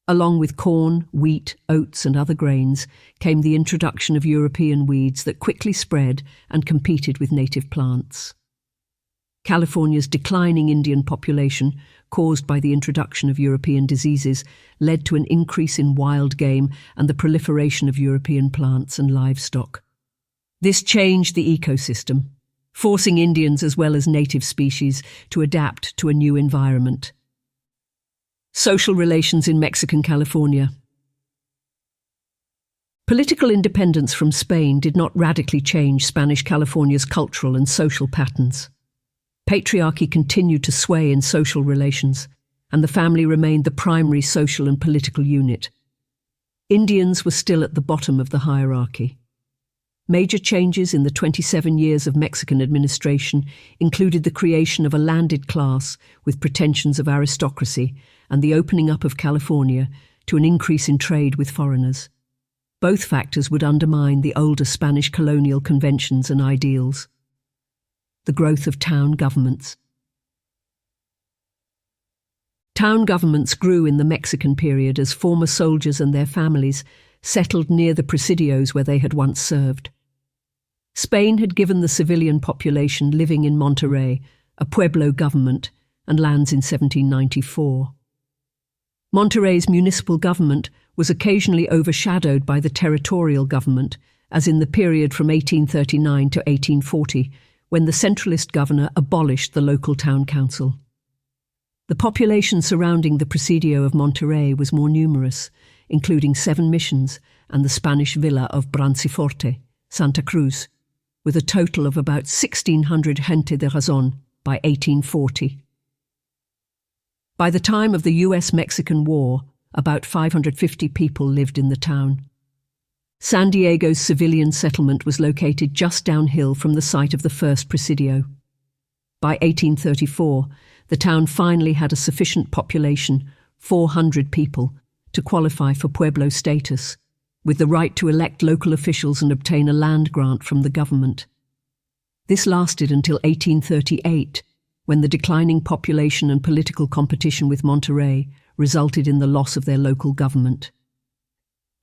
Along with corn, wheat, oats and other grains came the introduction of European weeds that quickly spread and competed with native plants. California's declining Indian population, caused by the introduction of European diseases, led to an increase in wild game and the proliferation of European plants and livestock. This changed the ecosystem, forcing Indians as well as native species to adapt to a new environment. Social relations in Mexican California. Political independence from Spain did not radically change Spanish California's cultural and social patterns. Patriarchy continued to sway in social relations, and the family remained the primary social and political unit. Indians were still at the bottom of the hierarchy. Major changes in the 27 years of Mexican administration included the creation of a landed class with pretensions of aristocracy and the opening up of California to an increase in trade with foreigners. Both factors would undermine the older Spanish colonial conventions and ideals. The growth of town governments. Town governments grew in the Mexican period as former soldiers and their families settled near the presidios where they had once served. Spain had given the civilian population living in Monterrey a pueblo government and lands in 1794. Monterrey's municipal government was occasionally overshadowed by the territorial government, as in the period from 1839 to 1840, when the centralist governor abolished the local town council. The population surrounding the Presidio of Monterrey was more numerous, including 7 missions and the Spanish villa of Branciforte, Santa Cruz, with a total of about 1,600 gente de razón by 1840. By the time of the US-Mexican War, about 550 people lived in the town. San Diego's civilian settlement was located just downhill from the site of the first Presidio. By 1834, the town finally had a sufficient population, 400 people, to qualify for Pueblo status, with the right to elect local officials and obtain a land grant from the government. This lasted until 1838, when the declining population and political competition with Monterrey resulted in the loss of their local government.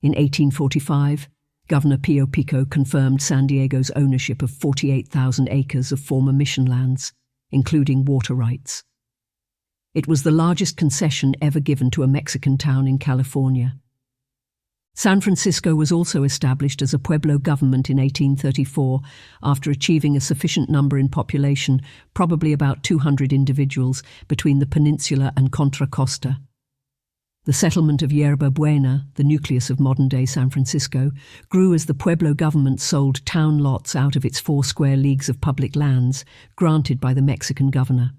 In 1845, Governor Pio Pico confirmed San Diego's ownership of 48,000 acres of former mission lands, including water rights. It was the largest concession ever given to a Mexican town in California. San Francisco was also established as a Pueblo government in 1834 after achieving a sufficient number in population, probably about 200 individuals, between the peninsula and Contra Costa. The settlement of Yerba Buena, the nucleus of modern-day San Francisco, grew as the Pueblo government sold town lots out of its 4 square leagues of public lands, granted by the Mexican governor.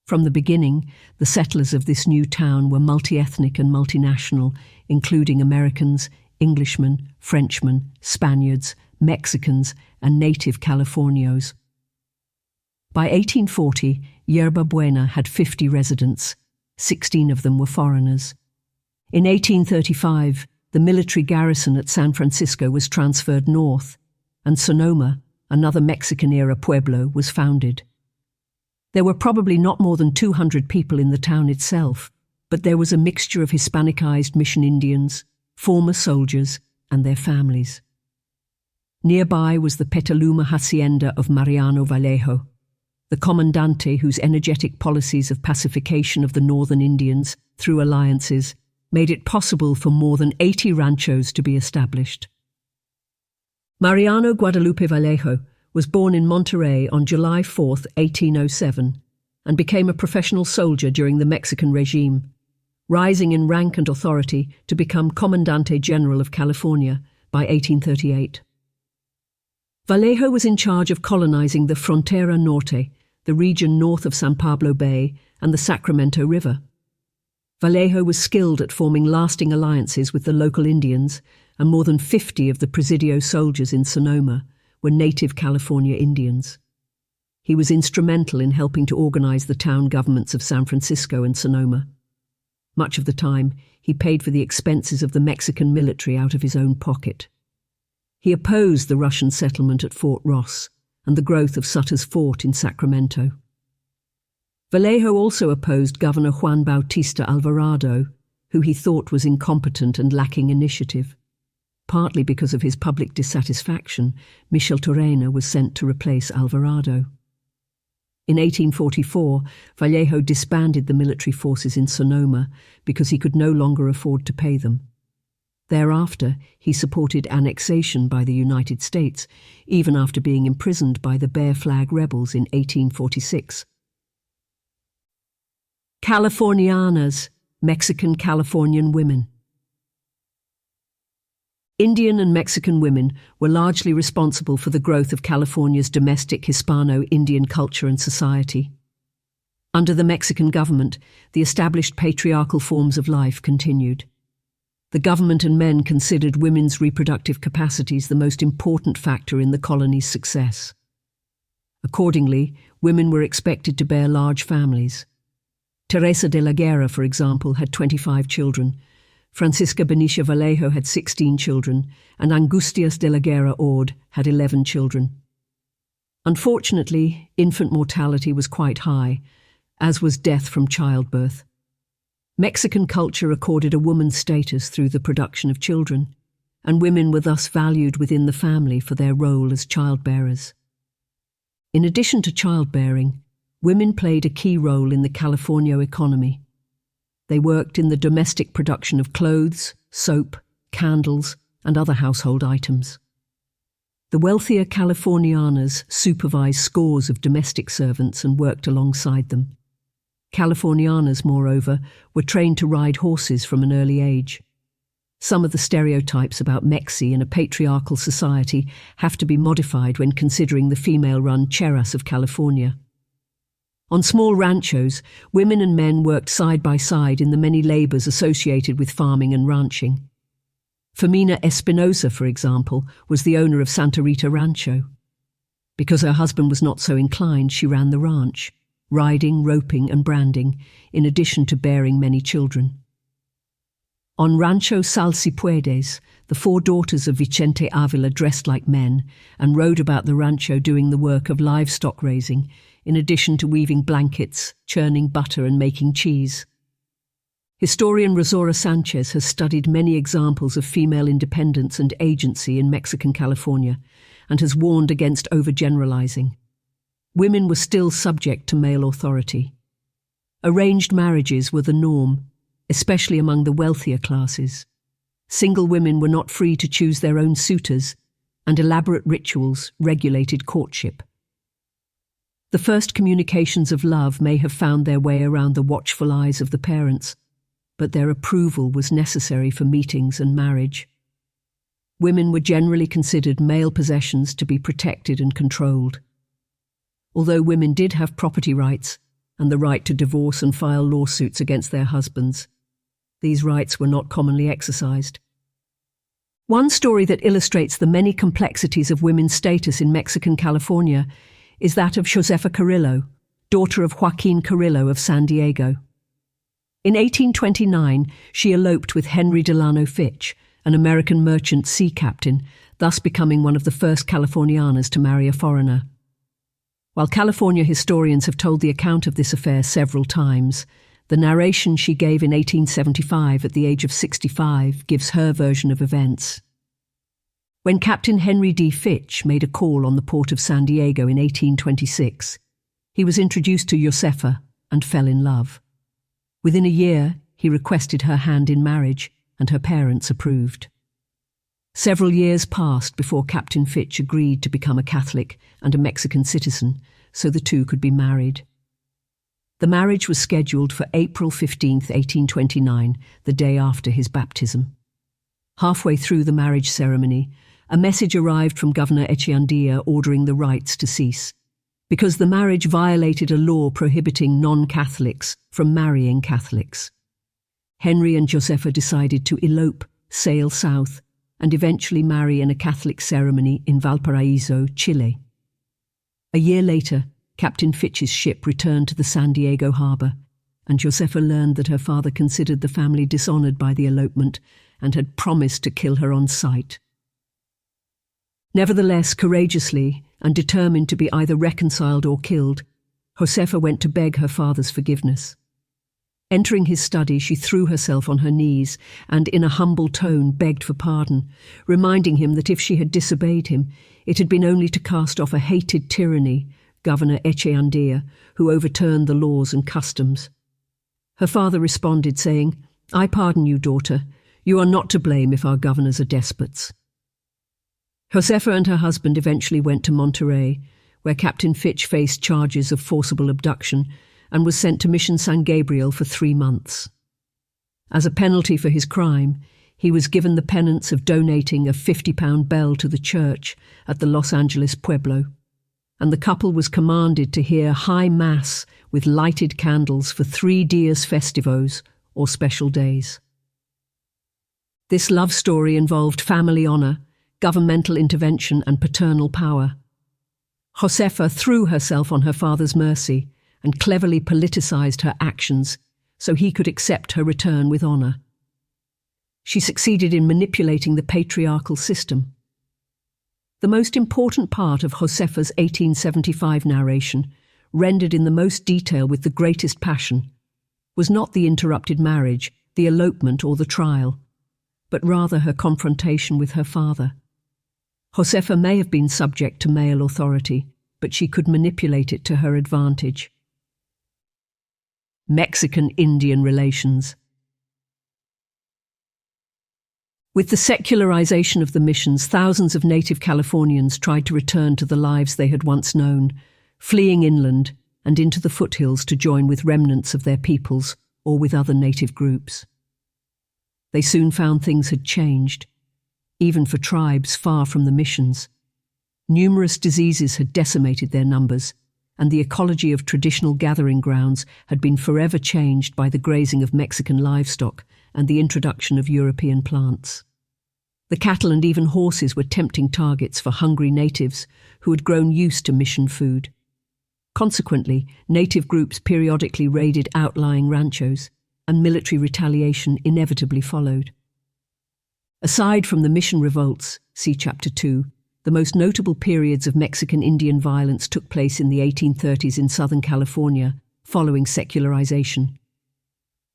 From the beginning, the settlers of this new town were multi-ethnic and multinational, including Americans, Englishmen, Frenchmen, Spaniards, Mexicans, and native Californios. By 1840, Yerba Buena had 50 residents. 16 of them were foreigners. In 1835, the military garrison at San Francisco was transferred north, and Sonoma, another Mexican-era pueblo, was founded. There were probably not more than 200 people in the town itself, but there was a mixture of Hispanicized mission Indians, former soldiers, and their families. Nearby was the Petaluma hacienda of Mariano Vallejo, the comandante whose energetic policies of pacification of the northern Indians through alliances made it possible for more than 80 ranchos to be established. Mariano Guadalupe Vallejo was born in Monterrey on July 4, 1807, and became a professional soldier during the Mexican regime, rising in rank and authority to become Comandante General of California by 1838. Vallejo was in charge of colonizing the Frontera Norte, the region north of San Pablo Bay and the Sacramento River. Vallejo was skilled at forming lasting alliances with the local Indians, and more than 50 of the Presidio soldiers in Sonoma were native California Indians. He was instrumental in helping to organize the town governments of San Francisco and Sonoma. Much of the time, he paid for the expenses of the Mexican military out of his own pocket. He opposed the Russian settlement at Fort Ross and the growth of Sutter's Fort in Sacramento. Vallejo also opposed Governor Juan Bautista Alvarado, who he thought was incompetent and lacking initiative. Partly because of his public dissatisfaction, Micheltorena was sent to replace Alvarado. In 1844, Vallejo disbanded the military forces in Sonoma because he could no longer afford to pay them. Thereafter, he supported annexation by the United States, even after being imprisoned by the Bear Flag rebels in 1846. Californianas, Mexican Californian women. Indian and Mexican women were largely responsible for the growth of California's domestic Hispano-Indian culture and society. Under the Mexican government, the established patriarchal forms of life continued. The government and men considered women's reproductive capacities the most important factor in the colony's success. Accordingly, women were expected to bear large families. Teresa de la Guerra, for example, had 25 children. Francisca Benicia Vallejo had 16 children, and Angustias de la Guerra Ord had 11 children. Unfortunately, infant mortality was quite high, as was death from childbirth. Mexican culture accorded a woman's status through the production of children, and women were thus valued within the family for their role as childbearers. In addition to childbearing, women played a key role in the California economy. They worked in the domestic production of clothes, soap, candles, and other household items. The wealthier Californianas supervised scores of domestic servants and worked alongside them. Californianas, moreover, were trained to ride horses from an early age. Some of the stereotypes about Mexi in a patriarchal society have to be modified when considering the female-run Cheras of California. On small ranchos, women and men worked side by side in the many labors associated with farming and ranching. Fermina Espinosa, for example, was the owner of Santa Rita Rancho. Because her husband was not so inclined, she ran the ranch, riding, roping and branding, in addition to bearing many children. On Rancho Sal Si Puedes, the 4 daughters of Vicente Avila dressed like men and rode about the rancho doing the work of livestock raising, in addition to weaving blankets, churning butter and making cheese. Historian Rosora Sanchez has studied many examples of female independence and agency in Mexican California and has warned against overgeneralizing. Women were still subject to male authority. Arranged marriages were the norm, especially among the wealthier classes. Single women were not free to choose their own suitors, and elaborate rituals regulated courtship. The first communications of love may have found their way around the watchful eyes of the parents, but their approval was necessary for meetings and marriage. Women were generally considered male possessions to be protected and controlled. Although women did have property rights and the right to divorce and file lawsuits against their husbands, these rights were not commonly exercised. One story that illustrates the many complexities of women's status in Mexican California is that of Josefa Carrillo, daughter of Joaquin Carrillo of San Diego. In 1829, she eloped with Henry Delano Fitch, an American merchant sea captain, thus becoming one of the first Californianas to marry a foreigner. While California historians have told the account of this affair several times, the narration she gave in 1875 at the age of 65 gives her version of events. When Captain Henry D. Fitch made a call on the port of San Diego in 1826, he was introduced to Josefa and fell in love. Within a year, he requested her hand in marriage, and her parents approved. Several years passed before Captain Fitch agreed to become a Catholic and a Mexican citizen, so the two could be married. The marriage was scheduled for April 15, 1829, the day after his baptism. Halfway through the marriage ceremony, a message arrived from Governor Echeandía ordering the rites to cease, because the marriage violated a law prohibiting non-Catholics from marrying Catholics. Henry and Josefa decided to elope, sail south, and eventually marry in a Catholic ceremony in Valparaiso, Chile. A year later, Captain Fitch's ship returned to the San Diego harbor, and Josefa learned that her father considered the family dishonored by the elopement and had promised to kill her on sight. Nevertheless, courageously and determined to be either reconciled or killed, Josefa went to beg her father's forgiveness. Entering his study, she threw herself on her knees and, in a humble tone, begged for pardon, reminding him that if she had disobeyed him, it had been only to cast off a hated tyranny, Governor Echeandía, who overturned the laws and customs. Her father responded, saying, "I pardon you, daughter. You are not to blame if our governors are despots." Josefa and her husband eventually went to Monterrey, where Captain Fitch faced charges of forcible abduction and was sent to Mission San Gabriel for 3 months. As a penalty for his crime, he was given the penance of donating a 50-pound bell to the church at the Los Angeles Pueblo, and the couple was commanded to hear high mass with lighted candles for 3 dias festivos, or special days. This love story involved family honor, governmental intervention and paternal power. Josefa threw herself on her father's mercy and cleverly politicized her actions so he could accept her return with honor. She succeeded in manipulating the patriarchal system. The most important part of Josefa's 1875 narration, rendered in the most detail with the greatest passion, was not the interrupted marriage, the elopement or the trial, but rather her confrontation with her father. Josefa may have been subject to male authority, but she could manipulate it to her advantage. Mexican-Indian relations. With the secularization of the missions, thousands of native Californians tried to return to the lives they had once known, fleeing inland and into the foothills to join with remnants of their peoples or with other native groups. They soon found things had changed, even for tribes far from the missions. Numerous diseases had decimated their numbers, and the ecology of traditional gathering grounds had been forever changed by the grazing of Mexican livestock and the introduction of European plants. The cattle and even horses were tempting targets for hungry natives who had grown used to mission food. Consequently, native groups periodically raided outlying ranchos, and military retaliation inevitably followed. Aside from the mission revolts, see Chapter 2, the most notable periods of Mexican Indian violence took place in the 1830s in Southern California, following secularization.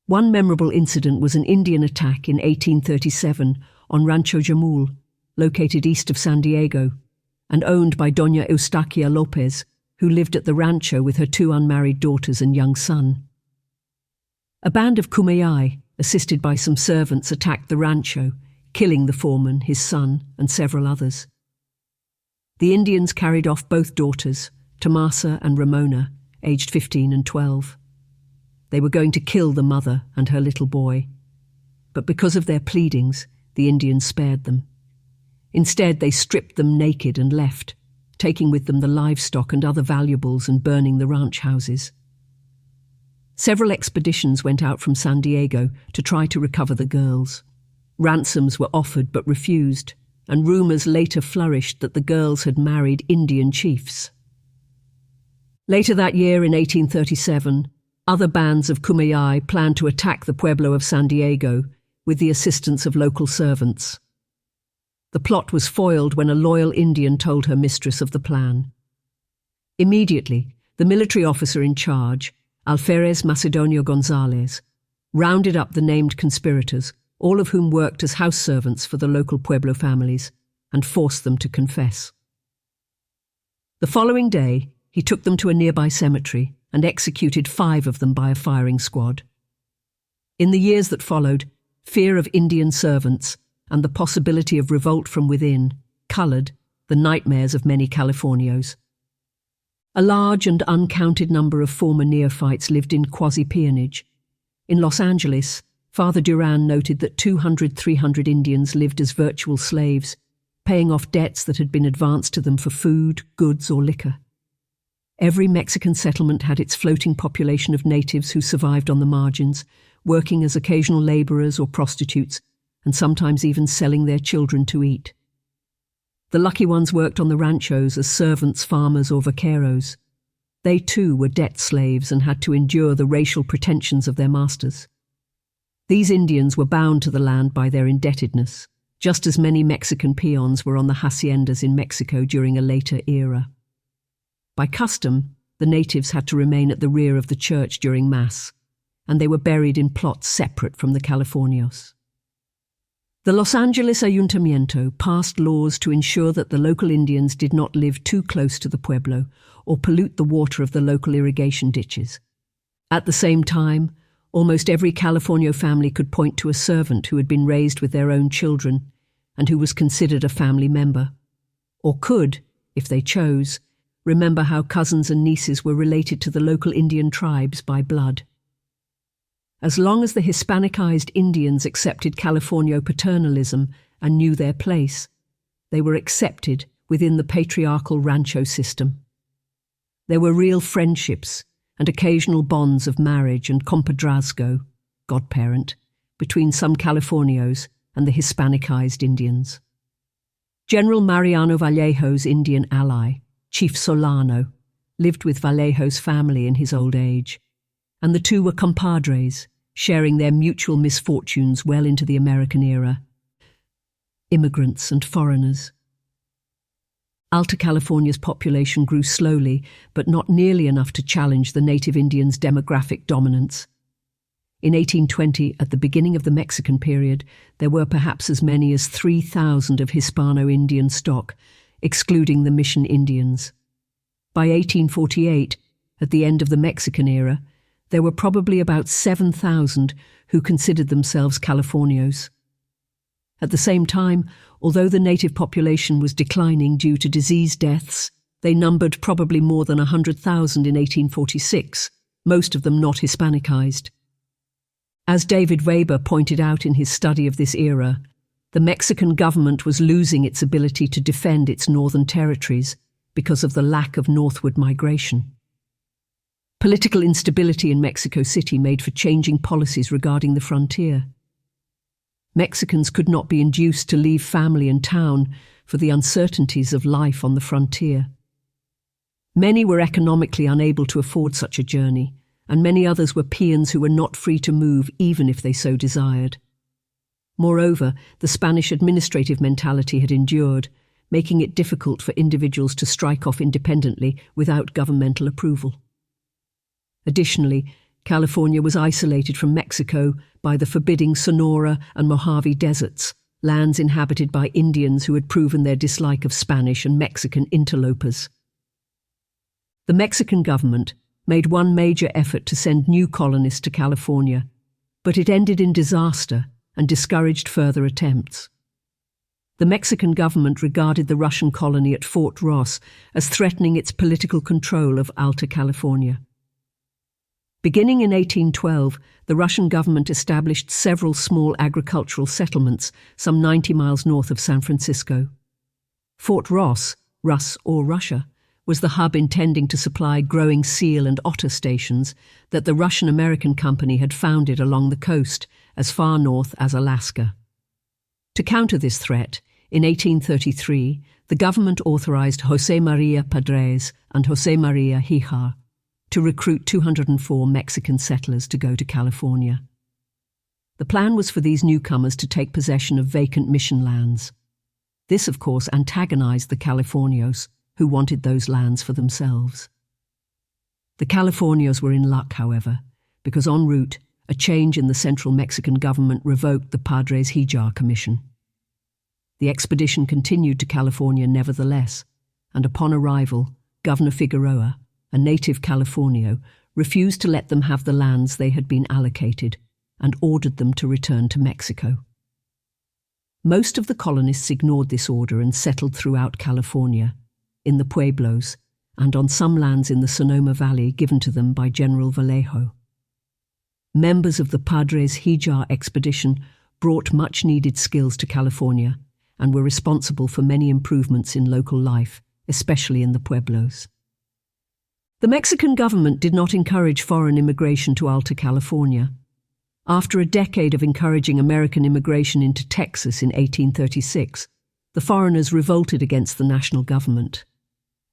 One memorable incident was an Indian attack in 1837 on Rancho Jamul, located east of San Diego, and owned by Doña Eustaquia López, who lived at the rancho with her 2 unmarried daughters and young son. A band of Kumeyaay, assisted by some servants, attacked the rancho, killing the foreman, his son, and several others. The Indians carried off both daughters, Tomasa and Ramona, aged 15 and 12. They were going to kill the mother and her little boy, but because of their pleadings, the Indians spared them. Instead, they stripped them naked and left, taking with them the livestock and other valuables and burning the ranch houses. Several expeditions went out from San Diego to try to recover the girls. Ransoms were offered but refused, and rumors later flourished that the girls had married Indian chiefs. Later that year, in 1837, other bands of Kumeyaay planned to attack the pueblo of San Diego with the assistance of local servants. The plot was foiled when a loyal Indian told her mistress of the plan. Immediately, the military officer in charge, Alferez Macedonio González, rounded up the named conspirators, all of whom worked as house servants for the local pueblo families, and forced them to confess. The following day, he took them to a nearby cemetery and executed 5 of them by a firing squad. In the years that followed, fear of Indian servants and the possibility of revolt from within coloured the nightmares of many Californios. A large and uncounted number of former neophytes lived in quasi-peonage. In Los Angeles, Father Duran noted that 200-300 Indians lived as virtual slaves, paying off debts that had been advanced to them for food, goods, or liquor. Every Mexican settlement had its floating population of natives who survived on the margins, working as occasional labourers or prostitutes, and sometimes even selling their children to eat. The lucky ones worked on the ranchos as servants, farmers, or vaqueros. They too were debt slaves and had to endure the racial pretensions of their masters. These Indians were bound to the land by their indebtedness, just as many Mexican peons were on the haciendas in Mexico during a later era. By custom, the natives had to remain at the rear of the church during Mass, and they were buried in plots separate from the Californios. The Los Angeles Ayuntamiento passed laws to ensure that the local Indians did not live too close to the pueblo or pollute the water of the local irrigation ditches. At the same time, almost every Californio family could point to a servant who had been raised with their own children and who was considered a family member, or could, if they chose, remember how cousins and nieces were related to the local Indian tribes by blood. As long as the Hispanicized Indians accepted Californio paternalism and knew their place, they were accepted within the patriarchal rancho system. There were real friendships and occasional bonds of marriage and compadrazgo, godparent, between some Californios and the Hispanicized Indians. General Mariano Vallejo's Indian ally, Chief Solano, lived with Vallejo's family in his old age, and the two were compadres, sharing their mutual misfortunes well into the American era. Immigrants and foreigners. Alta California's population grew slowly, but not nearly enough to challenge the native Indians' demographic dominance. In 1820, at the beginning of the Mexican period, there were perhaps as many as 3,000 of Hispano-Indian stock, excluding the Mission Indians. By 1848, at the end of the Mexican era, there were probably about 7,000 who considered themselves Californios. At the same time, although the native population was declining due to disease deaths, they numbered probably more than 100,000 in 1846, most of them not Hispanicized. As David Weber pointed out in his study of this era, the Mexican government was losing its ability to defend its northern territories because of the lack of northward migration. Political instability in Mexico City made for changing policies regarding the frontier. Mexicans could not be induced to leave family and town for the uncertainties of life on the frontier. Many were economically unable to afford such a journey, and many others were peons who were not free to move even if they so desired. Moreover, the Spanish administrative mentality had endured, making it difficult for individuals to strike off independently without governmental approval. Additionally, California was isolated from Mexico by the forbidding Sonora and Mojave deserts, lands inhabited by Indians who had proven their dislike of Spanish and Mexican interlopers. The Mexican government made one major effort to send new colonists to California, but it ended in disaster and discouraged further attempts. The Mexican government regarded the Russian colony at Fort Ross as threatening its political control of Alta California. Beginning in 1812, the Russian government established several small agricultural settlements some 90 miles north of San Francisco. Fort Ross, Russ or Russia, was the hub intending to supply growing seal and otter stations that the Russian-American company had founded along the coast as far north as Alaska. To counter this threat, in 1833, the government authorized José María Padres and José María Híjar to recruit 204 Mexican settlers to go to California. The plan was for these newcomers to take possession of vacant mission lands. This, of course, antagonized the Californios, who wanted those lands for themselves. The Californios were in luck, however, because en route, a change in the central Mexican government revoked the Padres Híjar Commission. The expedition continued to California nevertheless, and upon arrival, Governor Figueroa, a native Californio, refused to let them have the lands they had been allocated and ordered them to return to Mexico. Most of the colonists ignored this order and settled throughout California, in the pueblos, and on some lands in the Sonoma Valley given to them by General Vallejo. Members of the Padres Híjar expedition brought much-needed skills to California and were responsible for many improvements in local life, especially in the pueblos. The Mexican government did not encourage foreign immigration to Alta California. After a decade of encouraging American immigration into Texas in 1836, the foreigners revolted against the national government.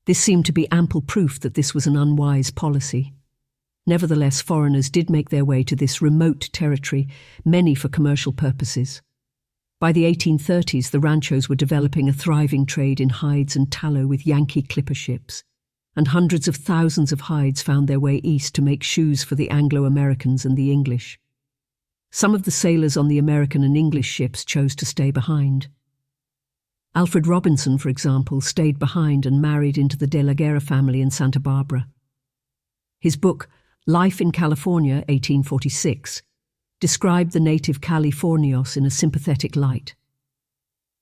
This seemed to be ample proof that this was an unwise policy. Nevertheless, foreigners did make their way to this remote territory, many for commercial purposes. By the 1830s, the ranchos were developing a thriving trade in hides and tallow with Yankee clipper ships, and hundreds of thousands of hides found their way east to make shoes for the Anglo-Americans and the English. Some of the sailors on the American and English ships chose to stay behind. Alfred Robinson, for example, stayed behind and married into the De la Guerra family in Santa Barbara. His book, Life in California, 1846, described the native Californios in a sympathetic light.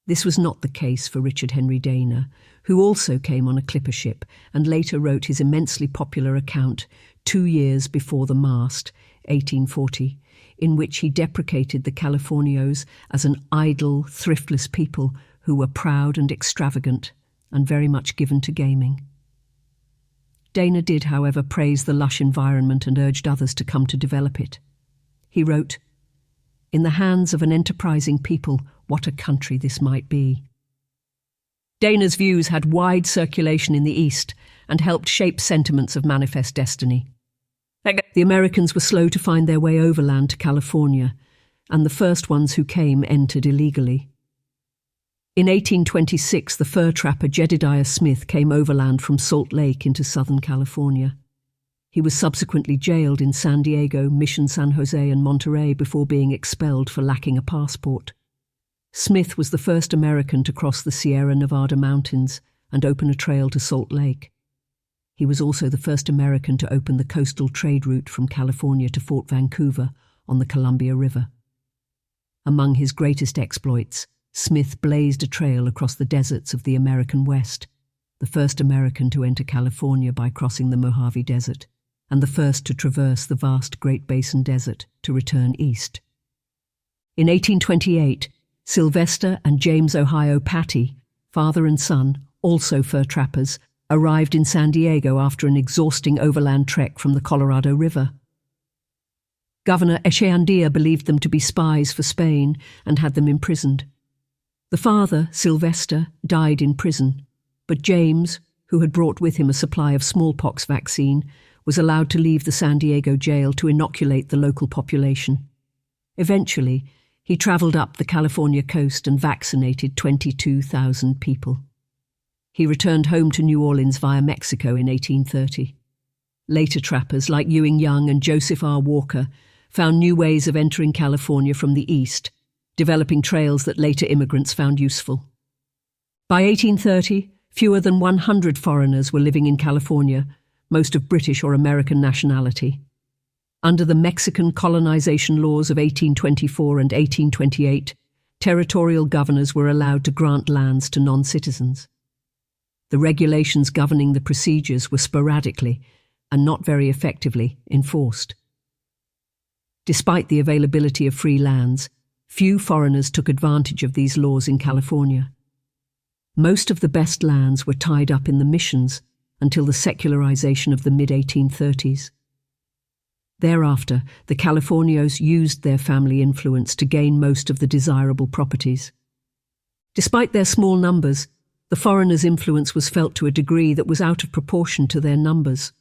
This was not the case for Richard Henry Dana, who also came on a clipper ship and later wrote his immensely popular account 2 years before the mast, 1840, in which he deprecated the Californios as an idle, thriftless people who were proud and extravagant and very much given to gaming. Dana did, however, praise the lush environment and urged others to come to develop it. He wrote, "In the hands of an enterprising people, what a country this might be." Dana's views had wide circulation in the East and helped shape sentiments of manifest destiny. The Americans were slow to find their way overland to California, and the first ones who came entered illegally. In 1826, the fur trapper Jedediah Smith came overland from Salt Lake into Southern California. He was subsequently jailed in San Diego, Mission San Jose, and Monterey before being expelled for lacking a passport. Smith was the first American to cross the Sierra Nevada mountains and open a trail to Salt Lake. He was also the first American to open the coastal trade route from California to Fort Vancouver on the Columbia River. Among his greatest exploits, Smith blazed a trail across the deserts of the American West, the first American to enter California by crossing the Mojave Desert, and the first to traverse the vast Great Basin Desert to return east. In 1828, Sylvester and James Ohio Patty, father and son, also fur trappers, arrived in San Diego after an exhausting overland trek from the Colorado River. Governor Echeandía believed them to be spies for Spain and had them imprisoned. The father, Sylvester, died in prison, but James, who had brought with him a supply of smallpox vaccine, was allowed to leave the San Diego jail to inoculate the local population. Eventually, he travelled up the California coast and vaccinated 22,000 people. He returned home to New Orleans via Mexico in 1830. Later trappers like Ewing Young and Joseph R. Walker found new ways of entering California from the east, developing trails that later immigrants found useful. By 1830, fewer than 100 foreigners were living in California, most of British or American nationality. Under the Mexican colonization laws of 1824 and 1828, territorial governors were allowed to grant lands to non-citizens. The regulations governing the procedures were sporadically, and not very effectively, enforced. Despite the availability of free lands, few foreigners took advantage of these laws in California. Most of the best lands were tied up in the missions until the secularization of the mid-1830s. Thereafter, the Californios used their family influence to gain most of the desirable properties. Despite their small numbers, the foreigners' influence was felt to a degree that was out of proportion to their numbers.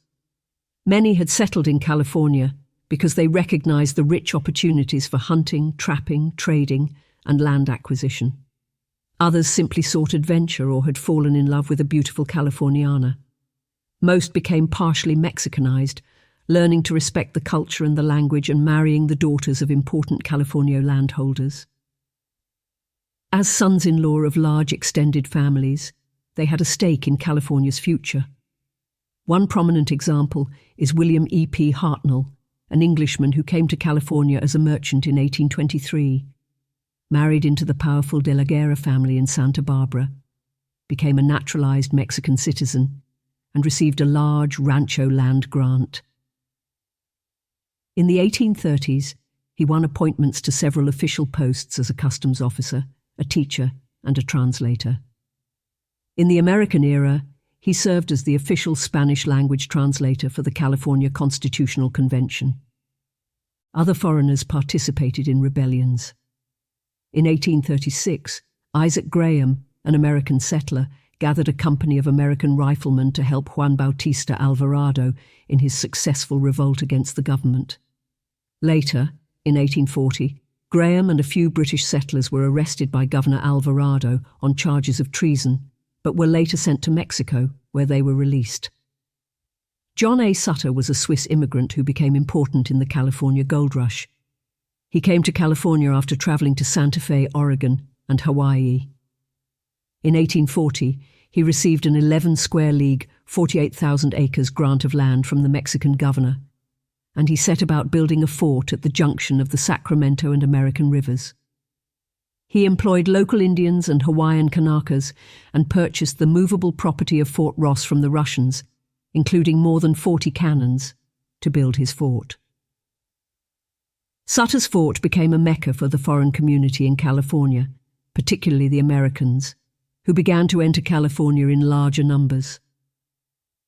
Many had settled in California because they recognized the rich opportunities for hunting, trapping, trading, and land acquisition. Others simply sought adventure or had fallen in love with a beautiful Californiana. Most became partially Mexicanized, learning to respect the culture and the language and marrying the daughters of important California landholders. As sons-in-law of large extended families, they had a stake in California's future. One prominent example is William E. P. Hartnell, an Englishman who came to California as a merchant in 1823, married into the powerful De la Guerra family in Santa Barbara, became a naturalized Mexican citizen, and received a large rancho land grant. In the 1830s, he won appointments to several official posts as a customs officer, a teacher, and a translator. In the American era, he served as the official Spanish-language translator for the California Constitutional Convention. Other foreigners participated in rebellions. In 1836, Isaac Graham, an American settler, gathered a company of American riflemen to help Juan Bautista Alvarado in his successful revolt against the government. Later, in 1840, Graham and a few British settlers were arrested by Governor Alvarado on charges of treason, but were later sent to Mexico, where they were released. John A. Sutter was a Swiss immigrant who became important in the California gold rush. He came to California after traveling to Santa Fe, Oregon, and Hawaii. In 1840, he received an 11-square-league, 48,000 acres grant of land from the Mexican governor, and he set about building a fort at the junction of the Sacramento and American rivers. He employed local Indians and Hawaiian Kanakas and purchased the movable property of Fort Ross from the Russians, including more than 40 cannons, to build his fort. Sutter's fort became a mecca for the foreign community in California, particularly the Americans, who began to enter California in larger numbers.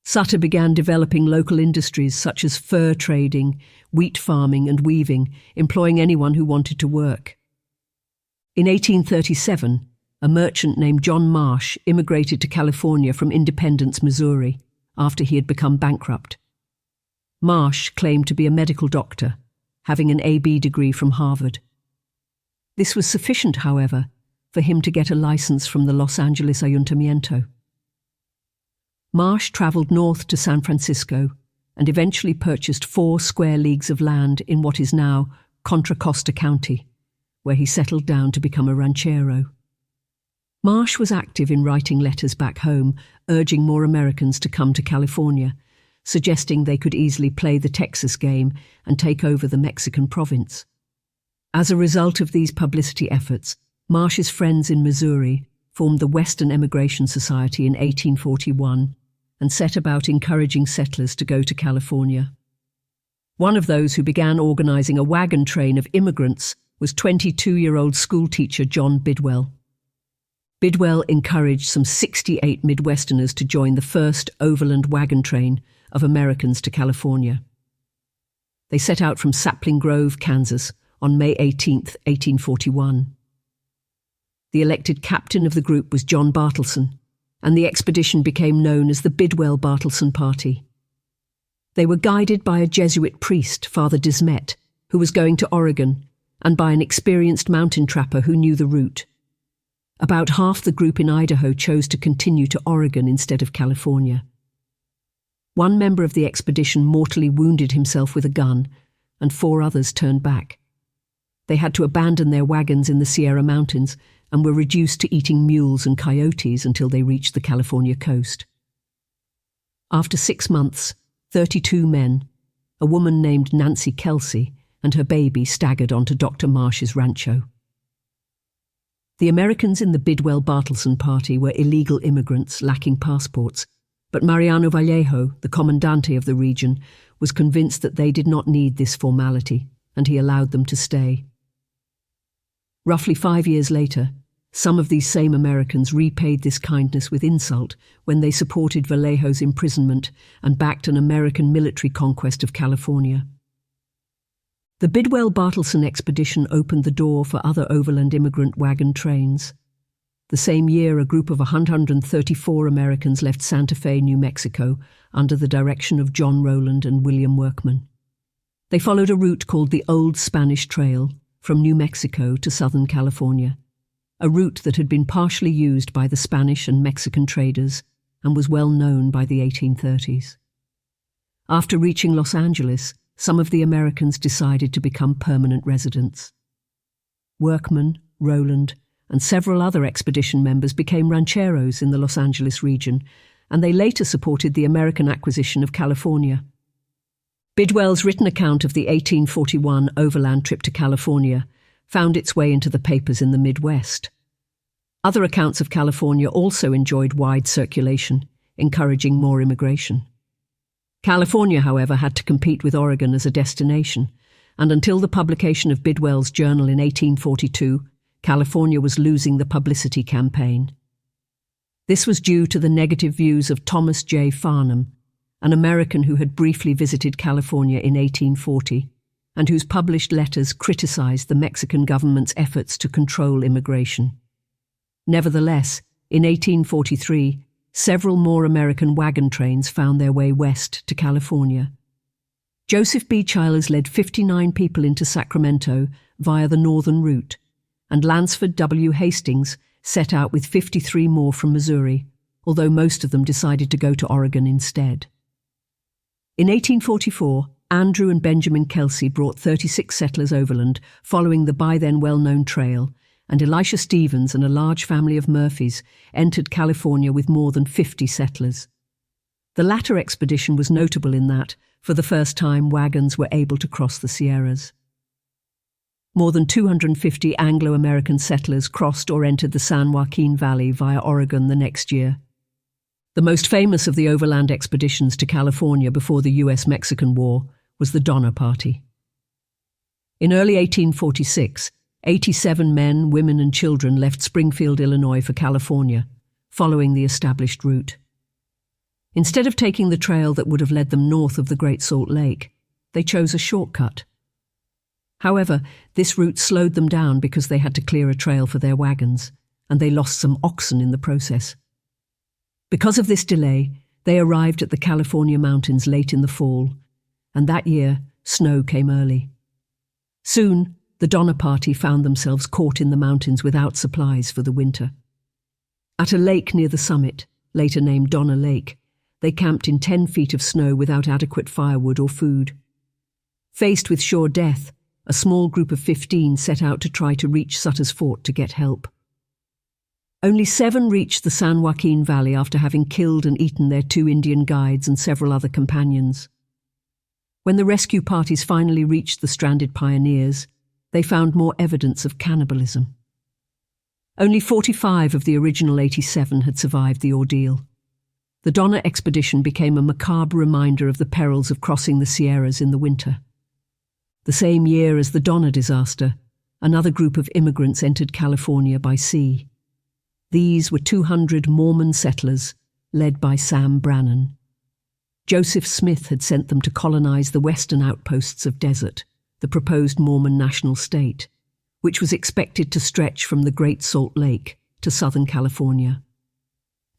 Sutter began developing local industries such as fur trading, wheat farming and weaving, employing anyone who wanted to work. In 1837, a merchant named John Marsh immigrated to California from Independence, Missouri, after he had become bankrupt. Marsh claimed to be a medical doctor, having an AB degree from Harvard. This was sufficient, however, for him to get a license from the Los Angeles Ayuntamiento. Marsh travelled north to San Francisco and eventually purchased 4 square leagues of land in what is now Contra Costa County, where he settled down to become a ranchero. Marsh was active in writing letters back home, urging more Americans to come to California, suggesting they could easily play the Texas game and take over the Mexican province. As a result of these publicity efforts, Marsh's friends in Missouri formed the Western Emigration Society in 1841 and set about encouraging settlers to go to California. One of those who began organizing a wagon train of immigrants was 22-year-old schoolteacher John Bidwell. Bidwell encouraged some 68 Midwesterners to join the first overland wagon train of Americans to California. They set out from Sapling Grove, Kansas, on May 18, 1841. The elected captain of the group was John Bartleson, and the expedition became known as the Bidwell-Bartleson Party. They were guided by a Jesuit priest, Father Dismet, who was going to Oregon, and by an experienced mountain trapper who knew the route. About half the group in Idaho chose to continue to Oregon instead of California. One member of the expedition mortally wounded himself with a gun, and 4 others turned back. They had to abandon their wagons in the Sierra Mountains and were reduced to eating mules and coyotes until they reached the California coast. After 6 months, 32 men, a woman named Nancy Kelsey, and her baby staggered onto Dr. Marsh's rancho. The Americans in the Bidwell-Bartleson Party were illegal immigrants lacking passports, but Mariano Vallejo, the commandante of the region, was convinced that they did not need this formality, and he allowed them to stay. Roughly 5 years later, some of these same Americans repaid this kindness with insult when they supported Vallejo's imprisonment and backed an American military conquest of California. The Bidwell-Bartleson expedition opened the door for other overland immigrant wagon trains. The same year, a group of 134 Americans left Santa Fe, New Mexico, under the direction of John Rowland and William Workman. They followed a route called the Old Spanish Trail from New Mexico to Southern California, a route that had been partially used by the Spanish and Mexican traders and was well known by the 1830s. After reaching Los Angeles, some of the Americans decided to become permanent residents. Workman, Rowland, and several other expedition members became rancheros in the Los Angeles region, and they later supported the American acquisition of California. Bidwell's written account of the 1841 overland trip to California found its way into the papers in the Midwest. Other accounts of California also enjoyed wide circulation, encouraging more immigration. California, however, had to compete with Oregon as a destination, and until the publication of Bidwell's journal in 1842, California was losing the publicity campaign. This was due to the negative views of Thomas J. Farnham, an American who had briefly visited California in 1840, and whose published letters criticized the Mexican government's efforts to control immigration. Nevertheless, in 1843, several more American wagon trains found their way west to California. Joseph B. Chilers led 59 people into Sacramento via the northern route, and Lansford W. Hastings set out with 53 more from Missouri, although most of them decided to go to Oregon instead. In 1844, Andrew and Benjamin Kelsey brought 36 settlers overland, following the by then well-known trail, and Elisha Stevens and a large family of Murphys entered California with more than 50 settlers. The latter expedition was notable in that, for the first time, wagons were able to cross the Sierras. More than 250 Anglo-American settlers crossed or entered the San Joaquin Valley via Oregon the next year. The most famous of the overland expeditions to California before the US-Mexican War was the Donner Party. In early 1846, 87 men, women and children left Springfield, Illinois for California, following the established route. Instead of taking the trail that would have led them north of the Great Salt Lake, they chose a shortcut. However, this route slowed them down because they had to clear a trail for their wagons, and they lost some oxen in the process. Because of this delay, they arrived at the California mountains late in the fall, and that year, snow came early. Soon, the Donner Party found themselves caught in the mountains without supplies for the winter. At a lake near the summit, later named Donner Lake, they camped in 10 feet of snow without adequate firewood or food. Faced with sure death, a small group of 15 set out to try to reach Sutter's Fort to get help. Only 7 reached the San Joaquin Valley after having killed and eaten their 2 Indian guides and several other companions. When the rescue parties finally reached the stranded pioneers, they found more evidence of cannibalism. Only 45 of the original 87 had survived the ordeal. The Donner expedition became a macabre reminder of the perils of crossing the Sierras in the winter. The same year as the Donner disaster, another group of immigrants entered California by sea. These were 200 Mormon settlers, led by Sam Brannan. Joseph Smith had sent them to colonize the western outposts of Desert, the proposed Mormon national state, which was expected to stretch from the Great Salt Lake to Southern California.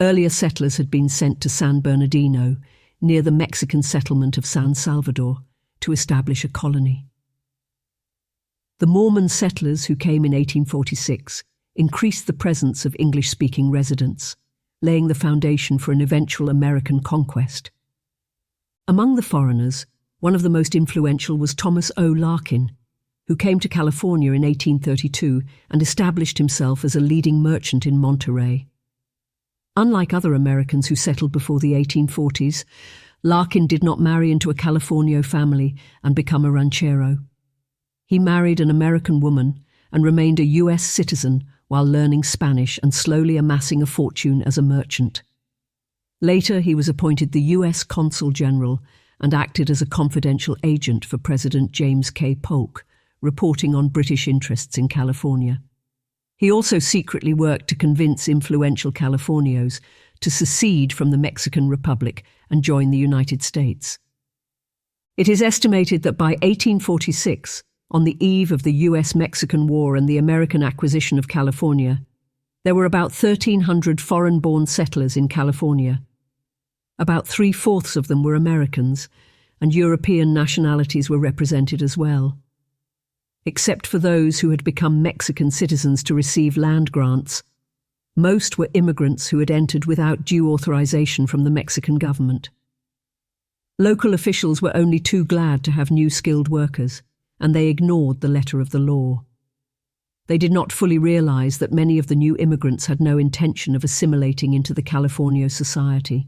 Earlier settlers had been sent to San Bernardino, near the Mexican settlement of San Salvador, to establish a colony. The Mormon settlers who came in 1846 increased the presence of English-speaking residents, laying the foundation for an eventual American conquest. Among the foreigners, one of the most influential was Thomas O. Larkin, who came to California in 1832 and established himself as a leading merchant in Monterey. Unlike other Americans who settled before the 1840s, Larkin did not marry into a Californio family and become a ranchero. He married an American woman and remained a U.S. citizen while learning Spanish and slowly amassing a fortune as a merchant. Later, he was appointed the U.S. Consul General and acted as a confidential agent for President James K. Polk, reporting on British interests in California. He also secretly worked to convince influential Californios to secede from the Mexican Republic and join the United States. It is estimated that by 1846, on the eve of the US-Mexican War and the American acquisition of California, there were about 1,300 foreign-born settlers in California. About 3/4 of them were Americans, and European nationalities were represented as well. Except for those who had become Mexican citizens to receive land grants, most were immigrants who had entered without due authorization from the Mexican government. Local officials were only too glad to have new skilled workers, and they ignored the letter of the law. They did not fully realize that many of the new immigrants had no intention of assimilating into the Californio society.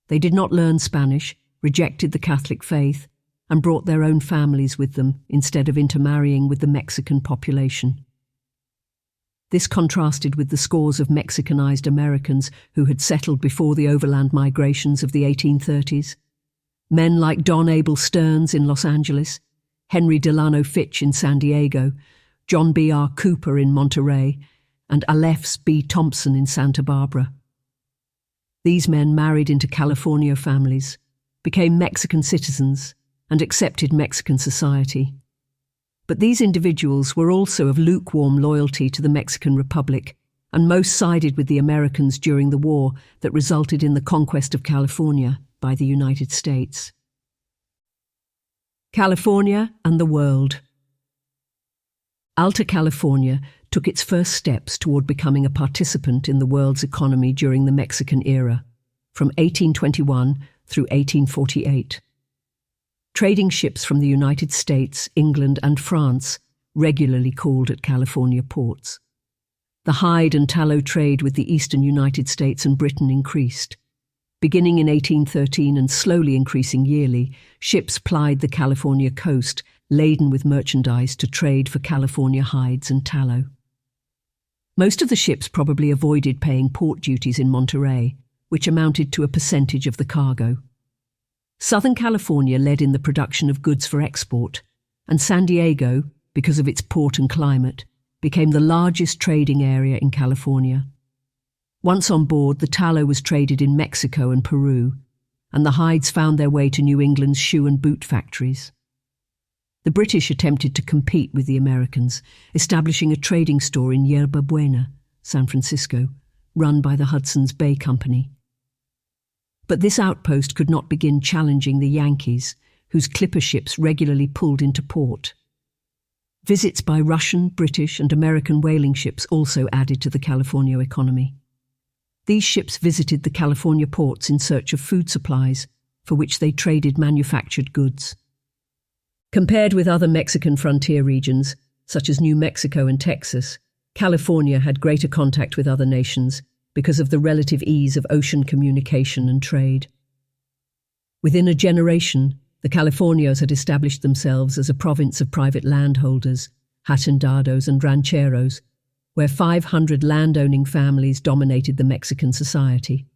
They did not learn Spanish, rejected the Catholic faith, and brought their own families with them instead of intermarrying with the Mexican population. This contrasted with the scores of Mexicanized Americans who had settled before the overland migrations of the 1830s. Men like Don Abel Stearns in Los Angeles, Henry Delano Fitch in San Diego, John B. R. Cooper in Monterey, and Aleph B. Thompson in Santa Barbara. These men married into Californio families, became Mexican citizens, and accepted Mexican society. But these individuals were also of lukewarm loyalty to the Mexican Republic, and most sided with the Americans during the war that resulted in the conquest of California by the United States. California and the world. Alta California took its first steps toward becoming a participant in the world's economy during the Mexican era, from 1821 through 1848. Trading ships from the United States, England, and France regularly called at California ports. The hide and tallow trade with the eastern United States and Britain increased. Beginning in 1813 and slowly increasing yearly, ships plied the California coast, laden with merchandise to trade for California hides and tallow. Most of the ships probably avoided paying port duties in Monterey, which amounted to a percentage of the cargo. Southern California led in the production of goods for export, and San Diego, because of its port and climate, became the largest trading area in California. Once on board, the tallow was traded in Mexico and Peru, and the hides found their way to New England's shoe and boot factories. The British attempted to compete with the Americans, establishing a trading store in Yerba Buena, San Francisco, run by the Hudson's Bay Company. But this outpost could not begin challenging the Yankees, whose clipper ships regularly pulled into port. Visits by Russian, British, and American whaling ships also added to the California economy. These ships visited the California ports in search of food supplies, for which they traded manufactured goods. Compared with other Mexican frontier regions, such as New Mexico and Texas, California had greater contact with other nations because of the relative ease of ocean communication and trade. Within a generation, the Californios had established themselves as a province of private landholders, hacendados and rancheros, where 500 landowning families dominated the Mexican society.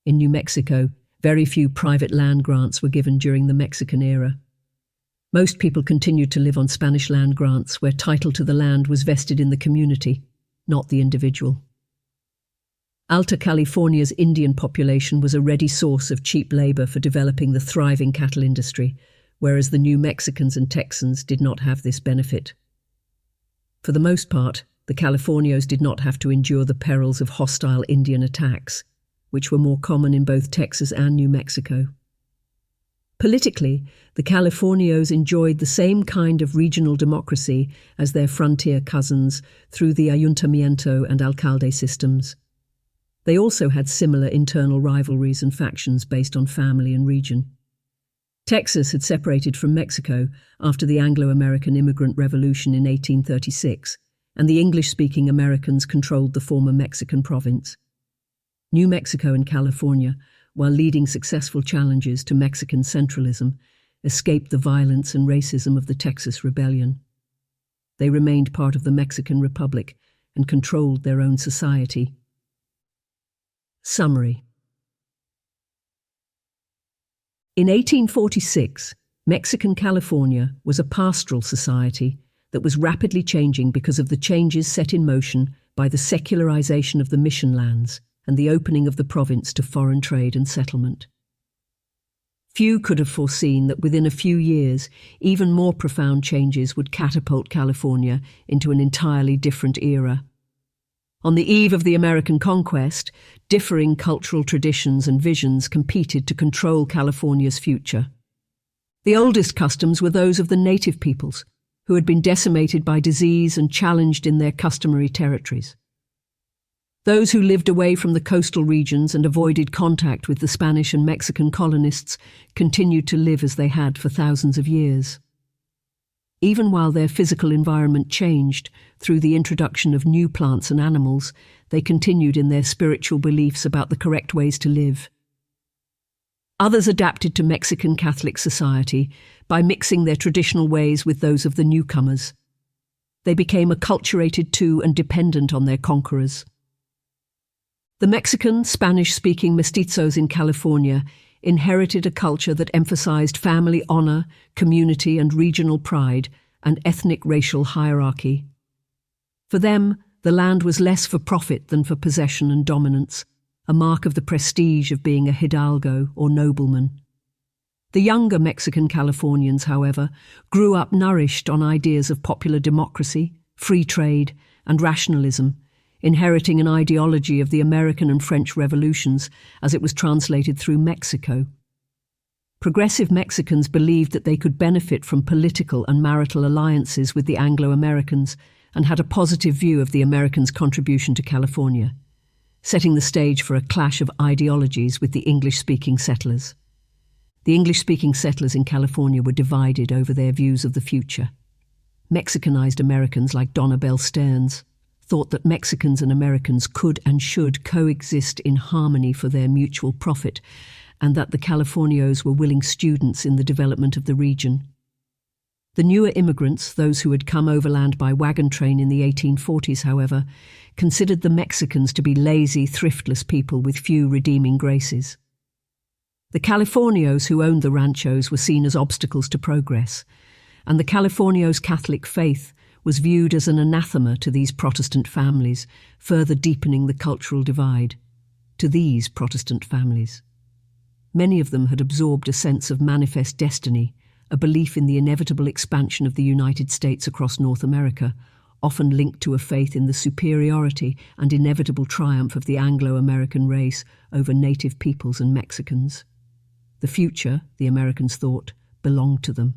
In New Mexico, very few private land grants were given during the Mexican era. Most people continued to live on Spanish land grants where title to the land was vested in the community, not the individual. Alta California's Indian population was a ready source of cheap labor for developing the thriving cattle industry, whereas the New Mexicans and Texans did not have this benefit. For the most part, the Californios did not have to endure the perils of hostile Indian attacks, which were more common in both Texas and New Mexico. Politically, the Californios enjoyed the same kind of regional democracy as their frontier cousins through the ayuntamiento and alcalde systems. They also had similar internal rivalries and factions based on family and region. Texas had separated from Mexico after the Anglo-American Immigrant Revolution in 1836, and the English-speaking Americans controlled the former Mexican province. New Mexico and California, while leading successful challenges to Mexican centralism, escaped the violence and racism of the Texas Rebellion. They remained part of the Mexican Republic and controlled their own society. Summary. In 1846, Mexican California was a pastoral society that was rapidly changing because of the changes set in motion by the secularization of the mission lands and the opening of the province to foreign trade and settlement. Few could have foreseen that within a few years, even more profound changes would catapult California into an entirely different era. On the eve of the American conquest, differing cultural traditions and visions competed to control California's future. The oldest customs were those of the native peoples, who had been decimated by disease and challenged in their customary territories. Those who lived away from the coastal regions and avoided contact with the Spanish and Mexican colonists continued to live as they had for thousands of years. Even while their physical environment changed through the introduction of new plants and animals, they continued in their spiritual beliefs about the correct ways to live. Others adapted to Mexican Catholic society by mixing their traditional ways with those of the newcomers. They became acculturated to and dependent on their conquerors. The Mexican, Spanish-speaking mestizos in California inherited a culture that emphasized family honor, community and regional pride, and ethnic racial hierarchy. For them, the land was less for profit than for possession and dominance, a mark of the prestige of being a hidalgo or nobleman. The younger Mexican Californians, however, grew up nourished on ideas of popular democracy, free trade, and rationalism, inheriting an ideology of the American and French revolutions as it was translated through Mexico. Progressive Mexicans believed that they could benefit from political and marital alliances with the Anglo-Americans and had a positive view of the Americans' contribution to California, setting the stage for a clash of ideologies with the English-speaking settlers. The English-speaking settlers in California were divided over their views of the future. Mexicanized Americans like Donna Bell Stearns thought that Mexicans and Americans could and should coexist in harmony for their mutual profit, and that the Californios were willing students in the development of the region. The newer immigrants, those who had come overland by wagon train in the 1840s, however, considered the Mexicans to be lazy, thriftless people with few redeeming graces. The Californios who owned the ranchos were seen as obstacles to progress, and the Californios' Catholic faith was viewed as an anathema to these Protestant families, further deepening the cultural divide. To these Protestant families. Many of them had absorbed a sense of manifest destiny, a belief in the inevitable expansion of the United States across North America, often linked to a faith in the superiority and inevitable triumph of the Anglo-American race over native peoples and Mexicans. The future, the Americans thought, belonged to them.